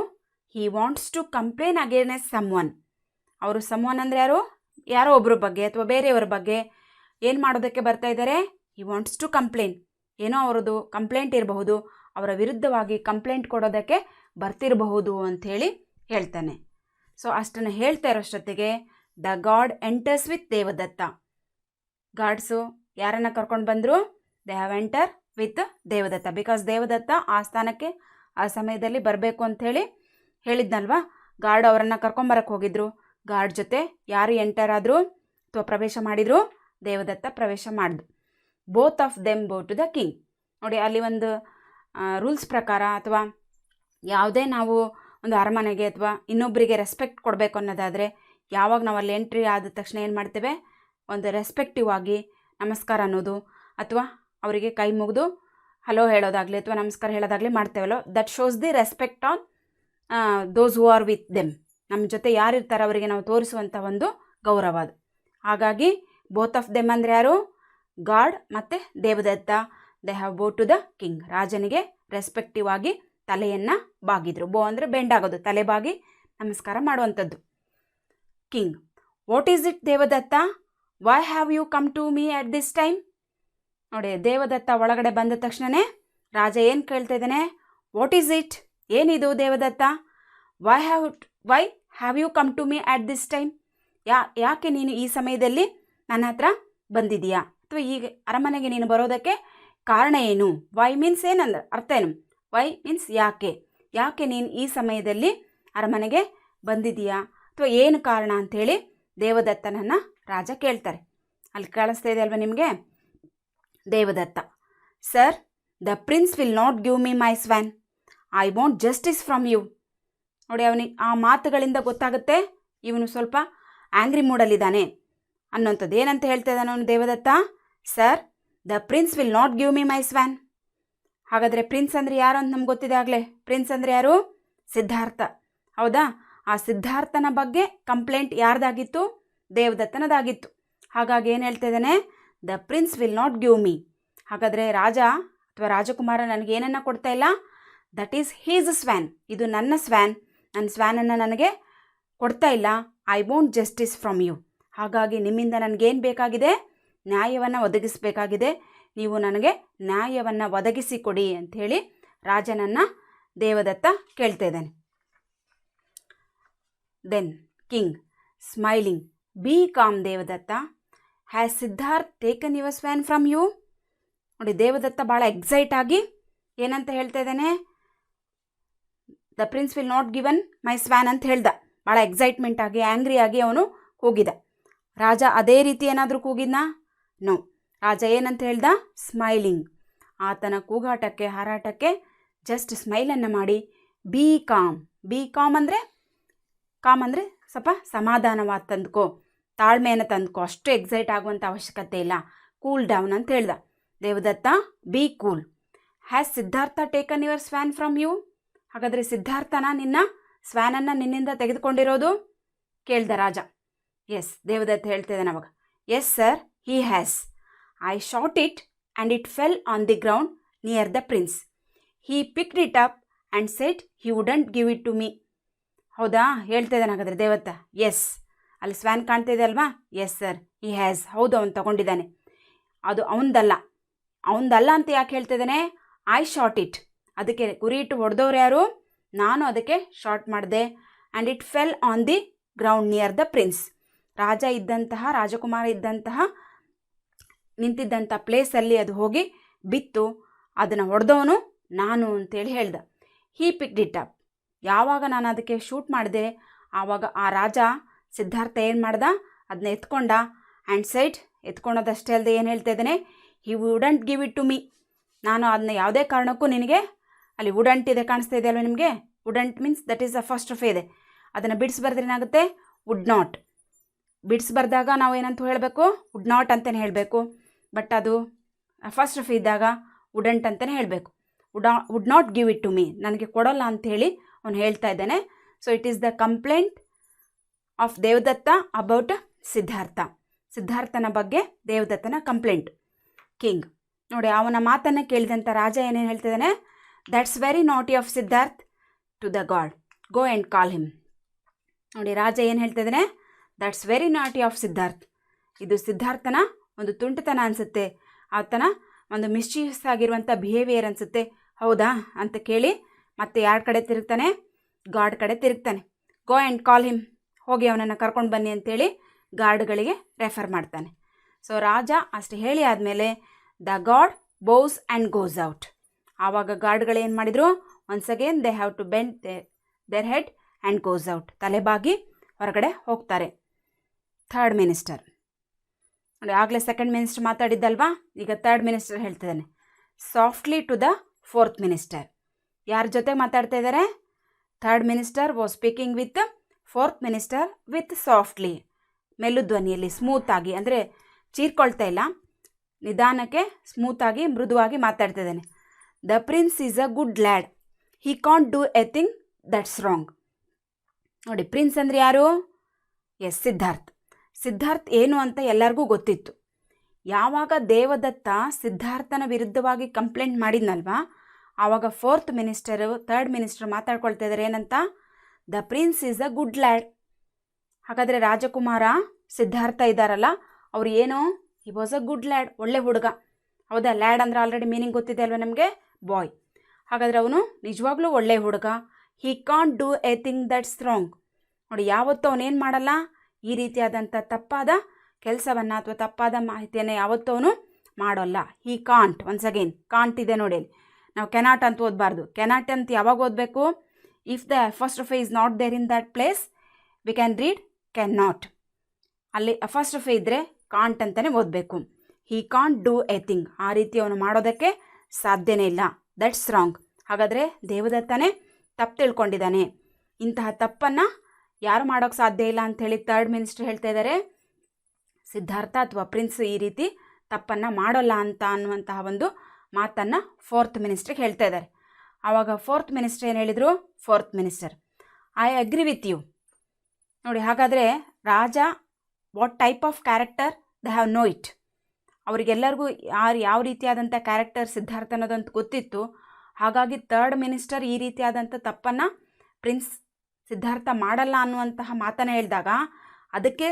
he wants to complain against someone. ಅವರು ಸಮ್ವನ್ ಅಂದರೆ ಯಾರೋ ಒಬ್ಬರ ಬಗ್ಗೆ ಅಥವಾ ಬೇರೆಯವರ ಬಗ್ಗೆ ಏನು ಮಾಡೋದಕ್ಕೆ ಬರ್ತಾ ಇದ್ದಾರೆ, ಹಿ ವಾಂಟ್ಸ್ ಟು ಕಂಪ್ಲೇನ್. ಏನೋ ಅವರದು ಕಂಪ್ಲೇಂಟ್ ಇರಬಹುದು, ಅವರ ವಿರುದ್ಧವಾಗಿ ಕಂಪ್ಲೇಂಟ್ ಕೊಡೋದಕ್ಕೆ ಬರ್ತಿರಬಹುದು ಅಂಥೇಳಿ ಹೇಳ್ತಾನೆ. ಸೊ ಅಷ್ಟನ್ನು ಹೇಳ್ತಾ ಇರೋಷ್ಟೊತ್ತಿಗೆ the guard enters with Devadatta. Guards ಯಾರನ್ನು ಕರ್ಕೊಂಡು ಬಂದರು, they have enter with Devadatta. Because Devadatta ಆ ಸ್ಥಾನಕ್ಕೆ ಆ ಸಮಯದಲ್ಲಿ ಬರಬೇಕು ಅಂಥೇಳಿ ಹೇಳಿದ್ನಲ್ವಾ. ಗಾರ್ಡ್ ಅವರನ್ನು ಕರ್ಕೊಂಬರಕ್ಕೆ ಹೋಗಿದ್ರು. ಗಾರ್ಡ್ ಜೊತೆ ಯಾರು ಎಂಟರ್ ಆದರು ಅಥವಾ ಪ್ರವೇಶ ಮಾಡಿದರು, ದೇವದತ್ತ ಪ್ರವೇಶ ಮಾಡಿದ್ರು. Both of them go to the king. ನೋಡಿ, ಅಲ್ಲಿ ಒಂದು ರೂಲ್ಸ್ ಪ್ರಕಾರ ಅಥವಾ ಯಾವುದೇ ನಾವು ಒಂದು ಅರಮನೆಗೆ ಅಥವಾ ಇನ್ನೊಬ್ಬರಿಗೆ ರೆಸ್ಪೆಕ್ಟ್ ಕೊಡಬೇಕು ಅನ್ನೋದಾದರೆ, ಯಾವಾಗ ನಾವು ಅಲ್ಲಿ ಎಂಟ್ರಿ ಆದ ತಕ್ಷಣ ಏನು ಮಾಡ್ತೇವೆ, ಒಂದು ರೆಸ್ಪೆಕ್ಟಿವ್ ಆಗಿ ನಮಸ್ಕಾರ ಅನ್ನೋದು ಅಥವಾ ಅವರಿಗೆ ಕೈ ಮುಗಿದು ಹಲೋ ಹೇಳೋದಾಗಲಿ ಅಥವಾ ನಮಸ್ಕಾರ ಹೇಳೋದಾಗಲಿ ಮಾಡ್ತೇವಲ್ಲೋ, that shows the respect on those who are with them. ನಮ್ಮ ಜೊತೆ ಯಾರಿರ್ತಾರೆ ಅವರಿಗೆ ನಾವು ತೋರಿಸುವಂಥ ಒಂದು ಗೌರವ ಅದು. ಹಾಗಾಗಿ ಬೋತ್ ಆಫ್ ದೆಮ್ ಅಂದರೆ ಯಾರು, ಗಾಡ್ ಮತ್ತು ದೇವದತ್ತ, ದೇ ಹ್ಯಾವ್ ಬೋ ಟು ದ ಕಿಂಗ್. ರಾಜನಿಗೆ ರೆಸ್ಪೆಕ್ಟಿವ್ ಆಗಿ ತಲೆಯನ್ನು ಬಾಗಿದ್ರು. ಬೋ ಅಂದರೆ ಬೆಂಡಾಗೋದು, ತಲೆ ಬಾಗಿ ನಮಸ್ಕಾರ ಮಾಡುವಂಥದ್ದು. King, what is it Devadatta, why have you come to me at this time. ನೋಡಿ, ದೇವದತ್ತ ಒಳಗಡೆ ಬಂದ ತಕ್ಷಣವೇ ರಾಜ ಏನು ಕೇಳ್ತಾ ಇದ್ದಾನೆ, ವಾಟ್ ಈಸ್ ಇಟ್, ಏನಿದು Devadatta, why have you come to me at this time. ಯಾಕೆ ನೀನು ಈ ಸಮಯದಲ್ಲಿ ನನ್ನ ಹತ್ರ ಬಂದಿದೆಯಾ, ಅಥವಾ ಈಗ ಅರಮನೆಗೆ ನೀನು ಬರೋದಕ್ಕೆ ಕಾರಣ ಏನು? ವೈ ಮೀನ್ಸ್ ಏನಂದ್ರೆ ಅರ್ಥ ಏನು? ವೈ ಮೀನ್ಸ್ ಯಾಕೆ, ಯಾಕೆ ನೀನು ಈ ಸಮಯದಲ್ಲಿ ಅರಮನೆಗೆ ಬಂದಿದೆಯಾ, ಅಥವಾ ಏನು ಕಾರಣ ಅಂಥೇಳಿ ದೇವದತ್ತನನ್ನು ರಾಜ ಕೇಳ್ತಾರೆ. ಅಲ್ಲಿ ಕಾಣಿಸ್ತಾ ಇದೆ ಅಲ್ವಾ ನಿಮಗೆ? Devadatta, sir, the prince will not give me my swan, I want justice from you. ನೋಡಿ, ಅವನಿಗೆ ಆ ಮಾತುಗಳಿಂದ ಗೊತ್ತಾಗುತ್ತೆ ಇವನು ಸ್ವಲ್ಪ ಆ್ಯಂಗ್ರಿ ಮೂಡಲ್ಲಿದ್ದಾನೆ ಅನ್ನೋಂಥದ್ದು. ಏನಂತ ಹೇಳ್ತಾ ಇದ್ದಾನೆ ಅವನು Devadatta? Sir, the prince will not give me my swan. ಹಾಗಾದರೆ ಪ್ರಿನ್ಸ್ ಅಂದರೆ ಯಾರು ಅಂತ ನಮ್ಗೆ ಗೊತ್ತಿದೆ ಆಗಲೇ. ಪ್ರಿನ್ಸ್ ಅಂದರೆ ಯಾರು? ಸಿದ್ಧಾರ್ಥ, ಹೌದಾ? ಆ ಸಿದ್ಧಾರ್ಥನ ಬಗ್ಗೆ ಕಂಪ್ಲೇಂಟ್ ಯಾರ್ದಾಗಿತ್ತು? ದೇವದತ್ತನದಾಗಿತ್ತು. ಹಾಗಾಗಿ ಏನು ಹೇಳ್ತಾ ಇದ್ದಾನೆ? The prince will not give me. ಹಾಗಾದರೆ ರಾಜ ಅಥವಾ ರಾಜಕುಮಾರ ನನಗೇನನ್ನು ಕೊಡ್ತಾ ಇಲ್ಲ? ದಟ್ ಈಸ್ ಹೀಸ್ ಸ್ವ್ಯಾನ್, ಇದು ನನ್ನ ಸ್ವ್ಯಾನ್, ನನ್ನ ಸ್ವ್ಯಾನನ್ನು ನನಗೆ ಕೊಡ್ತಾ ಇಲ್ಲ. I want justice from you. ಹಾಗಾಗಿ ನಿಮ್ಮಿಂದ ನನಗೇನು ಬೇಕಾಗಿದೆ? ನ್ಯಾಯವನ್ನು ಒದಗಿಸಬೇಕಾಗಿದೆ. ನೀವು ನನಗೆ ನ್ಯಾಯವನ್ನು ಒದಗಿಸಿಕೊಡಿ ಅಂಥೇಳಿ ರಾಜನನ್ನು ದೇವದತ್ತ ಕೇಳ್ತಾ ಇದ್ದಾನೆ. Then king smiling, be calm Devadatta, has Siddharth taken your swan from you. ನೋಡಿ, ದೇವದತ್ತ ಭಾಳ ಎಕ್ಸೈಟ್ ಆಗಿ ಏನಂತ ಹೇಳ್ತಾ ಇದ್ದಾನೆ? The prince will not given my swan ಅಂತ ಹೇಳ್ದ. ಭಾಳ ಎಕ್ಸೈಟ್ಮೆಂಟ್ ಆಗಿ ಆ್ಯಂಗ್ರಿ ಆಗಿ ಅವನು ಕೂಗಿದ. ರಾಜ ಅದೇ ರೀತಿ ಏನಾದರೂ ಕೂಗಿದ್ನಾ? ನೋ. ರಾಜ ಏನಂತ ಹೇಳ್ದ? ಸ್ಮೈಲಿಂಗ್. ಆತನ ಕೂಗಾಟಕ್ಕೆ ಹಾರಾಟಕ್ಕೆ ಜಸ್ಟ್ ಸ್ಮೈಲನ್ನು ಮಾಡಿ ಬಿ ಕಾಮ್. ಬಿ ಕಾಮ್ ಅಂದರೆ ಸ್ವಲ್ಪ ಸಮಾಧಾನವಾದ ತಂದ್ಕೋ, ತಾಳ್ಮೆಯನ್ನು ತಂದ್ಕೋ, ಅಷ್ಟು ಎಕ್ಸೈಟ್ ಆಗುವಂಥ ಅವಶ್ಯಕತೆ ಇಲ್ಲ, ಕೂಲ್ ಡೌನ್ ಅಂತ ಹೇಳ್ದ. Devadatta, be cool. Has Siddhartha taken your swan from you. ಹಾಗಾದರೆ ಸಿದ್ಧಾರ್ಥನ ನಿನ್ನ ಸ್ವ್ಯಾನನ್ನು ನಿನ್ನಿಂದ ತೆಗೆದುಕೊಂಡಿರೋದು ಕೇಳ್ದ ರಾಜ. ಎಸ್, ದೇವದತ್ತ ಹೇಳ್ತಿದ್ದಾನೆ ಅವಾಗ. Yes sir, he has. I shot it and it fell on the ground near the prince. He picked it up and said he wouldn't give it to me. ಹೌದಾ? ಹೇಳ್ತಾ ಇದ್ದಾನೆ ಹಾಗಾದರೆ ದೇವದತ್ತ. ಎಸ್, ಅಲ್ಲಿ ಸ್ವ್ಯಾನ್ ಕಾಣ್ತಾ ಇದೆ ಅಲ್ವಾ? Yes sir, he has. ಹೌದು, ಅವನು ತಗೊಂಡಿದ್ದಾನೆ. ಅದು ಅವನದಲ್ಲ ಅಂತ ಯಾಕೆ ಹೇಳ್ತಾ ಇದ್ದಾನೆ? I shot it. ಅದಕ್ಕೆ ಗುರಿ ಇಟ್ಟು ಹೊಡೆದವ್ರು ಯಾರು? ನಾನು ಅದಕ್ಕೆ ಶಾಟ್ ಮಾಡಿದೆ. And it fell on the ground near the prince. ರಾಜಕುಮಾರ ಇದ್ದಂತಹ ನಿಂತಿದ್ದಂಥ ಪ್ಲೇಸಲ್ಲಿ ಅದು ಹೋಗಿ ಬಿತ್ತು. ಅದನ್ನು ಹೊಡೆದವನು ನಾನು ಅಂತೇಳಿ ಹೇಳ್ದ. ಹೀ ಪಿಕ್ಡ್ ಇಟ್ ಅಪ್. ಯಾವಾಗ ನಾನು ಅದಕ್ಕೆ ಶೂಟ್ ಮಾಡಿದೆ ಆವಾಗ ಆ ರಾಜ ಸಿದ್ಧಾರ್ಥ ಏನು ಮಾಡ್ದ? ಅದನ್ನ ಎತ್ಕೊಂಡ. ಆ್ಯಂಡ್ ಸೈಡ್ ಎತ್ಕೊಳೋದಷ್ಟೇ ಅಲ್ಲದೆ ಏನು ಹೇಳ್ತಾ ಇದ್ದಾನೆ? He wouldn't give it to me. ನಾನು ಅದನ್ನ ಯಾವುದೇ ಕಾರಣಕ್ಕೂ ನಿನಗೆ, ಅಲ್ಲಿ ವುಡಂಟ್ ಇದೆ ಕಾಣಿಸ್ತಾ ಇದೆ ಅಲ್ವ ನಿಮಗೆ? Wouldn't means that is a first of ಇದೆ. ಅದನ್ನು ಬಿಡಿಸ್ಬಾರ್ದ್ರೆ ಏನಾಗುತ್ತೆ? Would not. ಬಿಡಿಸ್ಬಾರ್ದಾಗ ನಾವು ಏನಂತ ಹೇಳಬೇಕು? ವುಡ್ ನಾಟ್ ಅಂತಲೇ ಹೇಳಬೇಕು. ಬಟ್ ಅದು ಫಸ್ಟ್ ಆಫ್ ಇದ್ದಾಗ ವುಡಂಟ್ ಅಂತಲೇ ಹೇಳಬೇಕು. Would not give it to me, ನನಗೆ ಕೊಡೋಲ್ಲ ಅಂಥೇಳಿ ಅವನು ಹೇಳ್ತಾ ಇದ್ದಾನೆ. So it is the complaint of Devadatta about Siddhartha. ಸಿದ್ಧಾರ್ಥನ ಬಗ್ಗೆ ದೇವದತ್ತನ ಕಂಪ್ಲೇಂಟ್. ಕಿಂಗ್ ನೋಡಿ, ಅವನ ಮಾತನ್ನು ಕೇಳಿದಂಥ ರಾಜ ಏನೇನು ಹೇಳ್ತಿದ್ದಾನೆ? That's very naughty of Siddharth to the guard, go and call him. ನೋಡಿ, ರಾಜ ಏನು ಹೇಳ್ತಿದ್ದಾನೆ? That's very naughty of Siddharth. ಇದು ಸಿದ್ಧಾರ್ಥನ ಒಂದು ತುಂಟತನ ಅನಿಸುತ್ತೆ, ಆತನ ಒಂದು ಮಿಸ್ಚೀಫ್ಸ್ ಆಗಿರುವಂಥ ಬಿಹೇವಿಯರ್ ಅನಿಸುತ್ತೆ. ಹೌದಾ ಅಂತ ಕೇಳಿ ಮತ್ತೆ ಯಾರ ಕಡೆ ತಿರುಗ್ತಾನೆ? ಗಾರ್ಡ್ ಕಡೆ ತಿರುಗ್ತಾನೆ. ಗೋ ಆ್ಯಂಡ್ ಕಾಲ್ ಹಿಮ್, ಹೋಗಿ ಅವನನ್ನು ಕರ್ಕೊಂಡು ಬನ್ನಿ ಅಂತೇಳಿ ಗಾರ್ಡ್ಗಳಿಗೆ ರೆಫರ್ ಮಾಡ್ತಾನೆ. ಸೊ ರಾಜ ಅಷ್ಟು ಹೇಳಿ ಆದಮೇಲೆ the guard bows and goes out. ಆವಾಗ ಗಾರ್ಡ್ಗಳು ಏನು ಮಾಡಿದರು? Once again they have to bend their head and goes out. ತಲೆಬಾಗಿ ಹೊರಗಡೆ ಹೋಗ್ತಾರೆ. ಥರ್ಡ್ ಮಿನಿಸ್ಟರ್ ನೋಡಿ, ಆಗಲೇ ಸೆಕೆಂಡ್ ಮಿನಿಸ್ಟರ್ ಮಾತಾಡಿದ್ದಲ್ವಾ, ಈಗ ಥರ್ಡ್ ಮಿನಿಸ್ಟರ್ ಹೇಳ್ತಿದ್ದಾನೆ. Softly to the fourth minister. ಯಾರ ಜೊತೆ ಮಾತಾಡ್ತಾ ಇದ್ದಾರೆ? Third minister was speaking with fourth minister with softly, ಮೆಲ್ಲು ಧ್ವನಿಯಲ್ಲಿ, ಸ್ಮೂತಾಗಿ, ಅಂದರೆ ಚೀರ್ಕೊಳ್ತಾ ಇಲ್ಲ, ನಿಧಾನಕ್ಕೆ ಸ್ಮೂತಾಗಿ ಮೃದುವಾಗಿ ಮಾತಾಡ್ತಿದ್ದಾನೆ. The prince is a good lad, he can't do a thing that's wrong. ನೋಡಿ, ಪ್ರಿನ್ಸ್ ಅಂದರೆ ಯಾರು? ಎಸ್, ಸಿದ್ಧಾರ್ಥ್. ಸಿದ್ಧಾರ್ಥ್ ಏನು ಅಂತ ಎಲ್ಲರಿಗೂ ಗೊತ್ತಿತ್ತು. ಯಾವಾಗ ದೇವದತ್ತ ಸಿದ್ಧಾರ್ಥನ ವಿರುದ್ಧವಾಗಿ ಕಂಪ್ಲೇಂಟ್ ಮಾಡಿದ್ನಲ್ವಾ, ಆವಾಗ ಫೋರ್ತ್ ಮಿನಿಸ್ಟರು ಥರ್ಡ್ ಮಿನಿಸ್ಟರ್ ಮಾತಾಡ್ಕೊಳ್ತಾ ಇದ್ದಾರೆ ಏನಂತ? The prince is a good lead. ಹಾಗಾದರೆ ರಾಜಕುಮಾರ ಸಿದ್ಧಾರ್ಥ ಇದ್ದಾರಲ್ಲ, ಅವ್ರು ಏನು? He was a good lead, ಒಳ್ಳೆ ಹುಡುಗ. ಹೌದಾ? ಲ್ಯಾಡ್ ಅಂದರೆ ಆಲ್ರೆಡಿ ಮೀನಿಂಗ್ ಗೊತ್ತಿದೆ ಅಲ್ವ ನಮಗೆ? ಬಾಯ್. ಹಾಗಾದರೆ ಅವನು ನಿಜವಾಗ್ಲೂ ಒಳ್ಳೆ ಹುಡುಗ. ಹಿ can't do a thing that's wrong. ನೋಡಿ, ಯಾವತ್ತೂ ಅವನೇನು ಮಾಡಲ್ಲ, ಈ ರೀತಿಯಾದಂಥ ತಪ್ಪಾದ ಕೆಲಸವನ್ನು ಅಥವಾ ತಪ್ಪಾದ ಮಾಹಿತಿಯನ್ನು ಯಾವತ್ತೂ ಅವನು ಮಾಡೋಲ್ಲ. He can't, once again can't ಇದೆ ನೋಡಿ, ನಾವು ಕೆನಾಟ್ ಅಂತ ಓದಬಾರ್ದು. ಕೆನಾಟ್ ಅಂತ ಯಾವಾಗ ಓದಬೇಕು? If the apostrophe is not there in that place we can read can not. ಅಲ್ಲಿ ಅಪಾಸ್ಟ್ರಫಿ ಇದ್ದರೆ ಕಾಂಟ್ ಅಂತಲೇ ಓದಬೇಕು. He can't do a thing, ಆ ರೀತಿ ಅವನು ಮಾಡೋದಕ್ಕೆ ಸಾಧ್ಯನೇ ಇಲ್ಲ. That's wrong. ಹಾಗಾದರೆ ದೇವದತ್ತನೇ ತಪ್ಪು ತಿಳ್ಕೊಂಡಿದ್ದಾನೆ. ಇಂತಹ ತಪ್ಪನ್ನು ಯಾರು ಮಾಡೋಕ್ಕೆ ಸಾಧ್ಯ ಇಲ್ಲ ಅಂಥೇಳಿ ಥರ್ಡ್ ಮಿನಿಸ್ಟರ್ ಹೇಳ್ತಾ ಇದ್ದಾರೆ. ಸಿದ್ಧಾರ್ಥ ಅಥವಾ ಪ್ರಿನ್ಸ್ ಈ ರೀತಿ ತಪ್ಪನ್ನು ಮಾಡೋಲ್ಲ ಅಂತ ಅನ್ನುವಂತಹ ಒಂದು ಮಾತನ್ನು ಫೋರ್ತ್ ಮಿನಿಸ್ಟ್ರಿಗೆ ಹೇಳ್ತಾ ಇದ್ದಾರೆ. ಆವಾಗ ಫೋರ್ತ್ ಮಿನಿಸ್ಟರ್ ಏನು ಹೇಳಿದರು? Fourth minister I agree with you. ನೋಡಿ, ಹಾಗಾದರೆ ರಾಜ what type of character they have know it. ಅವರಿಗೆಲ್ಲರಿಗೂ ಯಾವ ರೀತಿಯಾದಂಥ ಕ್ಯಾರೆಕ್ಟರ್ ಸಿದ್ಧಾರ್ಥ ಅನ್ನೋದಂತ ಗೊತ್ತಿತ್ತು. ಹಾಗಾಗಿ ಥರ್ಡ್ ಮಿನಿಸ್ಟರ್ ಈ ರೀತಿಯಾದಂಥ ತಪ್ಪನ್ನು ಪ್ರಿನ್ಸ್ ಸಿದ್ಧಾರ್ಥ ಮಾಡಲ್ಲ ಅನ್ನುವಂತಹ ಮಾತನ್ನು ಹೇಳಿದಾಗ ಅದಕ್ಕೆ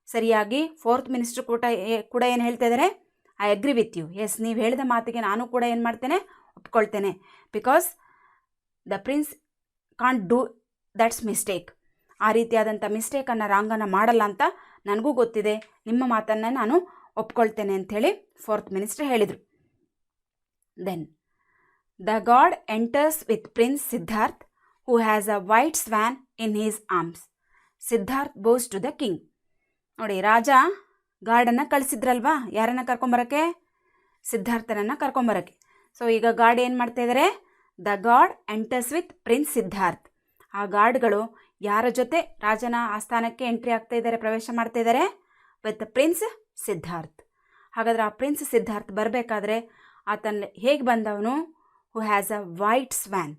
ಸರಿಯಾಗಿ ಫೋರ್ತ್ ಮಿನಿಸ್ಟರ್ ಕೂಡ ಏನು ಹೇಳ್ತಾ ಇದ್ದಾರೆ? I agree with you. Yes, ನೀವು ಹೇಳಿದ ಮಾತಿಗೆ ನಾನು ಕೂಡ ಏನು ಮಾಡ್ತೇನೆ? ಒಪ್ಕೊಳ್ತೇನೆ. Because the prince can't do that's mistake. ಆ ರೀತಿಯಾದಂಥ ಮಿಸ್ಟೇಕನ್ನು ರಾಂಗನ್ನು ಮಾಡಲ್ಲ ಅಂತ ನನಗೂ ಗೊತ್ತಿದೆ. ನಿಮ್ಮ ಮಾತನ್ನು ನಾನು ಒಪ್ಕೊಳ್ತೇನೆ ಅಂಥೇಳಿ ಫೋರ್ತ್ ಮಿನಿಸ್ಟರ್ ಹೇಳಿದರು. Then the guard enters with prince Siddharth who has a white swan in his arms. Siddharth bows to the king. ನೋಡಿ, ರಾಜ ಗಾರ್ಡನ್ನು ಕಳಿಸಿದ್ರಲ್ವಾ ಯಾರನ್ನು ಕರ್ಕೊಂಬರೋಕ್ಕೆ? ಸಿದ್ಧಾರ್ಥನನ್ನು ಕರ್ಕೊಂಬರೋಕ್ಕೆ. ಸೊ ಈಗ ಗಾರ್ಡ್ ಏನು ಮಾಡ್ತಾ ಇದ್ದಾರೆ? The guard enters with prince Siddharth. ಆ ಗಾರ್ಡ್ಗಳು ಯಾರ ಜೊತೆ ರಾಜನ ಆಸ್ಥಾನಕ್ಕೆ ಎಂಟ್ರಿ ಆಗ್ತಾ ಇದ್ದಾರೆ, ಪ್ರವೇಶ ಮಾಡ್ತಾ ಇದ್ದಾರೆ? With prince Siddharth. ಹಾಗಾದರೆ ಆ ಪ್ರಿನ್ಸ್ ಸಿದ್ಧಾರ್ಥ್ ಬರಬೇಕಾದ್ರೆ ಆತನ ಹೇಗೆ ಬಂದವನು? Who has a white swan.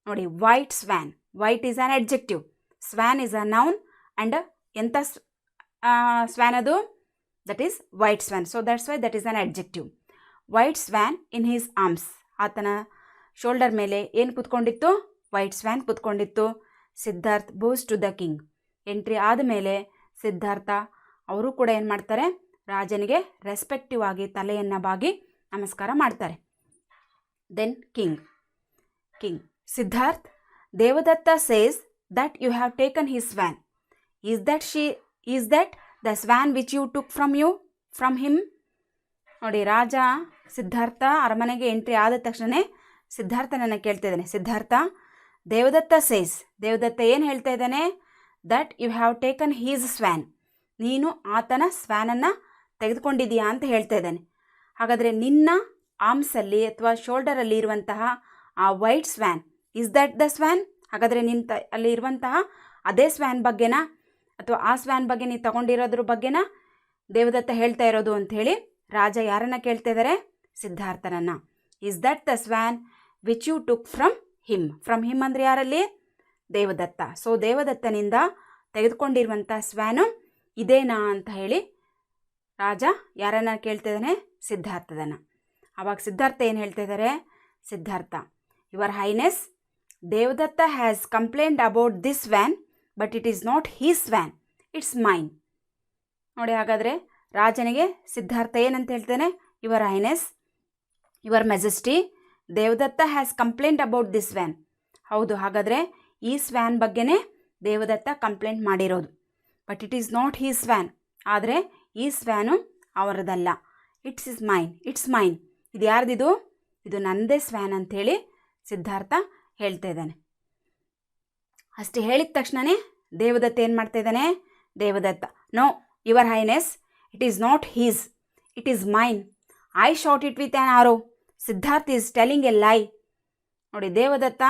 ನೋಡಿ, white swan. White is an adjective, swan is a noun. And ಎಂಥ ಸ್ವ್ಯಾನ್ ಅದು? That is white swan. So that's why that is an adjective. White swan in his arms. ಆತನ shoulder ಮೇಲೆ ಏನು ಕೂತ್ಕೊಂಡಿತ್ತು? White swan ಕೂತ್ಕೊಂಡಿತ್ತು. Siddharth bows to the king. Entry ಆದಮೇಲೆ ಸಿದ್ಧಾರ್ಥ ಅವರು ಕೂಡ ಏನು ಮಾಡ್ತಾರೆ? ರಾಜನಿಗೆ ರೆಸ್ಪೆಕ್ಟಿವ್ ಆಗಿ ತಲೆಯನ್ನು ಬಾಗಿ ನಮಸ್ಕಾರ ಮಾಡ್ತಾರೆ. Then king Siddharth, Devadatta says that you have taken his swan. Is that the swan which you took from him. ನೋಡಿ, ರಾಜ ಸಿದ್ಧಾರ್ಥ ಅರಮನೆಗೆ ಎಂಟ್ರಿ ಆದ ತಕ್ಷಣ ಸಿದ್ಧಾರ್ಥನನ್ನು ಕೇಳ್ತಾ ಇದ್ದಾನೆ. ಸಿದ್ಧಾರ್ಥ, ದೇವದತ್ತ ಸೇಸ್, ದೇವದತ್ತ ಏನು ಹೇಳ್ತಾ ಇದ್ದಾನೆ? That you have taken his swan. ನೀನು ಆತನ ಸ್ವ್ಯಾನನ್ನು ತೆಗೆದುಕೊಂಡಿದೀಯಾ ಅಂತ ಹೇಳ್ತಾ ಇದ್ದಾನೆ. ಹಾಗಾದರೆ ನಿನ್ನ ಆರ್ಮ್ಸಲ್ಲಿ ಅಥವಾ ಶೋಲ್ಡರಲ್ಲಿ ಇರುವಂತಹ ಆ white swan, is that the swan? ಹಾಗಾದರೆ ಅಲ್ಲಿ ಇರುವಂತಹ ಅದೇ ಸ್ವ್ಯಾನ್ ಬಗ್ಗೆನಾ ಅಥವಾ ಆ ಸ್ವ್ಯಾನ್ ಬಗ್ಗೆ ನೀವು ತಗೊಂಡಿರೋದ್ರ ಬಗ್ಗೆನಾ ದೇವದತ್ತ ಹೇಳ್ತಾ ಇರೋದು ಅಂಥೇಳಿ ರಾಜ ಯಾರನ್ನು ಕೇಳ್ತಾ ಇದ್ದಾರೆ? ಸಿದ್ಧಾರ್ಥನನ್ನು. Is that the swan which you took from him. From him ಅಂದರೆ ಯಾರಲ್ಲಿ? ದೇವದತ್ತ. ಸೊ ದೇವದತ್ತನಿಂದ ತೆಗೆದುಕೊಂಡಿರುವಂಥ ಸ್ವ್ಯಾನು ಇದೇನಾ ಅಂತ ಹೇಳಿ ರಾಜ ಯಾರನ್ನು ಕೇಳ್ತಾ ಇದ್ದಾನೆ? ಸಿದ್ಧಾರ್ಥದನ್ನು. ಆವಾಗ ಸಿದ್ಧಾರ್ಥ ಏನು ಹೇಳ್ತಾ ಇದ್ದಾರೆ? Siddhartha, your highness, Devadatta has complaint about this swan but it is not his swan, it's mine. ನೋಡಿ, ಹಾಗಾದರೆ ರಾಜನಿಗೆ ಸಿದ್ಧಾರ್ಥ ಏನಂತ ಹೇಳ್ತಾನೆ? Your highness, your majesty, Devadatta has complaint about this swan. ಹೌದು, ಹಾಗಾದರೆ ಈ ಸ್ವ್ಯಾನ್ ಬಗ್ಗೆನೇ ದೇವದತ್ತ ಕಂಪ್ಲೇಂಟ್ ಮಾಡಿರೋದು. But it is not his swan, ಆದರೆ ಈ ಸ್ವ್ಯಾನು ಅವರದಲ್ಲ. It's main. ಇದು ಯಾರ್ದಿದು? ಇದು ನನ್ನದೇ ಸ್ವ್ಯಾನ್ ಅಂಥೇಳಿ ಸಿದ್ಧಾರ್ಥ ಹೇಳ್ತಾ ಇದ್ದಾನೆ. ಅಷ್ಟೇ ಹೇಳಿದ ತಕ್ಷಣವೇ ದೇವದತ್ತ ಏನು ಮಾಡ್ತಾ ಇದ್ದಾನೆ? Devadatta, no your highness, it is not his, it is mine. I shot it with an arrow. Siddhartha is telling a lie. ನೋಡಿ, ದೇವದತ್ತ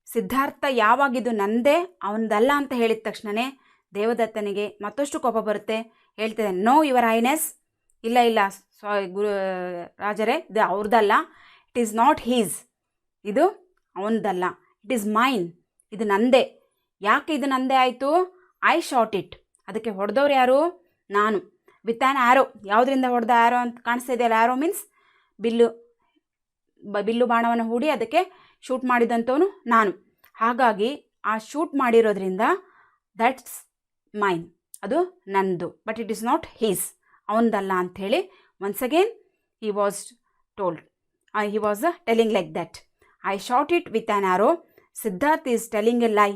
ಸಿದ್ಧಾರ್ಥ ಯಾವಾಗಿದು ನಂದೇ ಅವನದಲ್ಲ ಅಂತ ಹೇಳಿದ ತಕ್ಷಣವೇ ದೇವದತ್ತನಿಗೆ ಮತ್ತಷ್ಟು ಕೋಪ ಬರುತ್ತೆ. ಹೇಳ್ತಿದ್ದಾನೆ, ನೋ ಯುವರ್ ಹೈನೆಸ್, ಇಲ್ಲ ರಾಜರೇ, ಇದು ಅವ್ರದ್ದಲ್ಲ. ಇಟ್ ಈಸ್ ನಾಟ್ ಹೀಸ್, ಇದು ಅವನದಲ್ಲ. ಇಟ್ ಈಸ್ ಮೈನ್, ಇದು ನಂದೇ. ಯಾಕೆ ಇದು ನಂದೇ ಆಯಿತು? ಐ ಶಾಟ್ ಇಟ್, ಅದಕ್ಕೆ ಹೊಡೆದವ್ರು ಯಾರು? ನಾನು. ವಿತ್ ಆ್ಯನ್ ಆ್ಯರೋ, ಯಾವುದರಿಂದ ಹೊಡೆದ? ಆ್ಯರೋ ಅಂತ ಕಾಣಿಸ್ತಾ ಇದೆಯಲ್ಲ, ಆ್ಯರೋ ಮೀನ್ಸ್ ಬಿಲ್ಲು ಬಾಣವನ್ನು ಹೂಡಿ ಅದಕ್ಕೆ ಶೂಟ್ ಮಾಡಿದಂಥವನು ನಾನು. ಹಾಗಾಗಿ ಆ ಶೂಟ್ ಮಾಡಿರೋದ್ರಿಂದ ದಟ್ಸ್ ಮೈನ್, ಅದು ನಂದು. But it is not his, ಅವನದಲ್ಲ ಅಂಥೇಳಿ once again he was telling like that. I shot it with an arrow. Siddharth is telling a lie.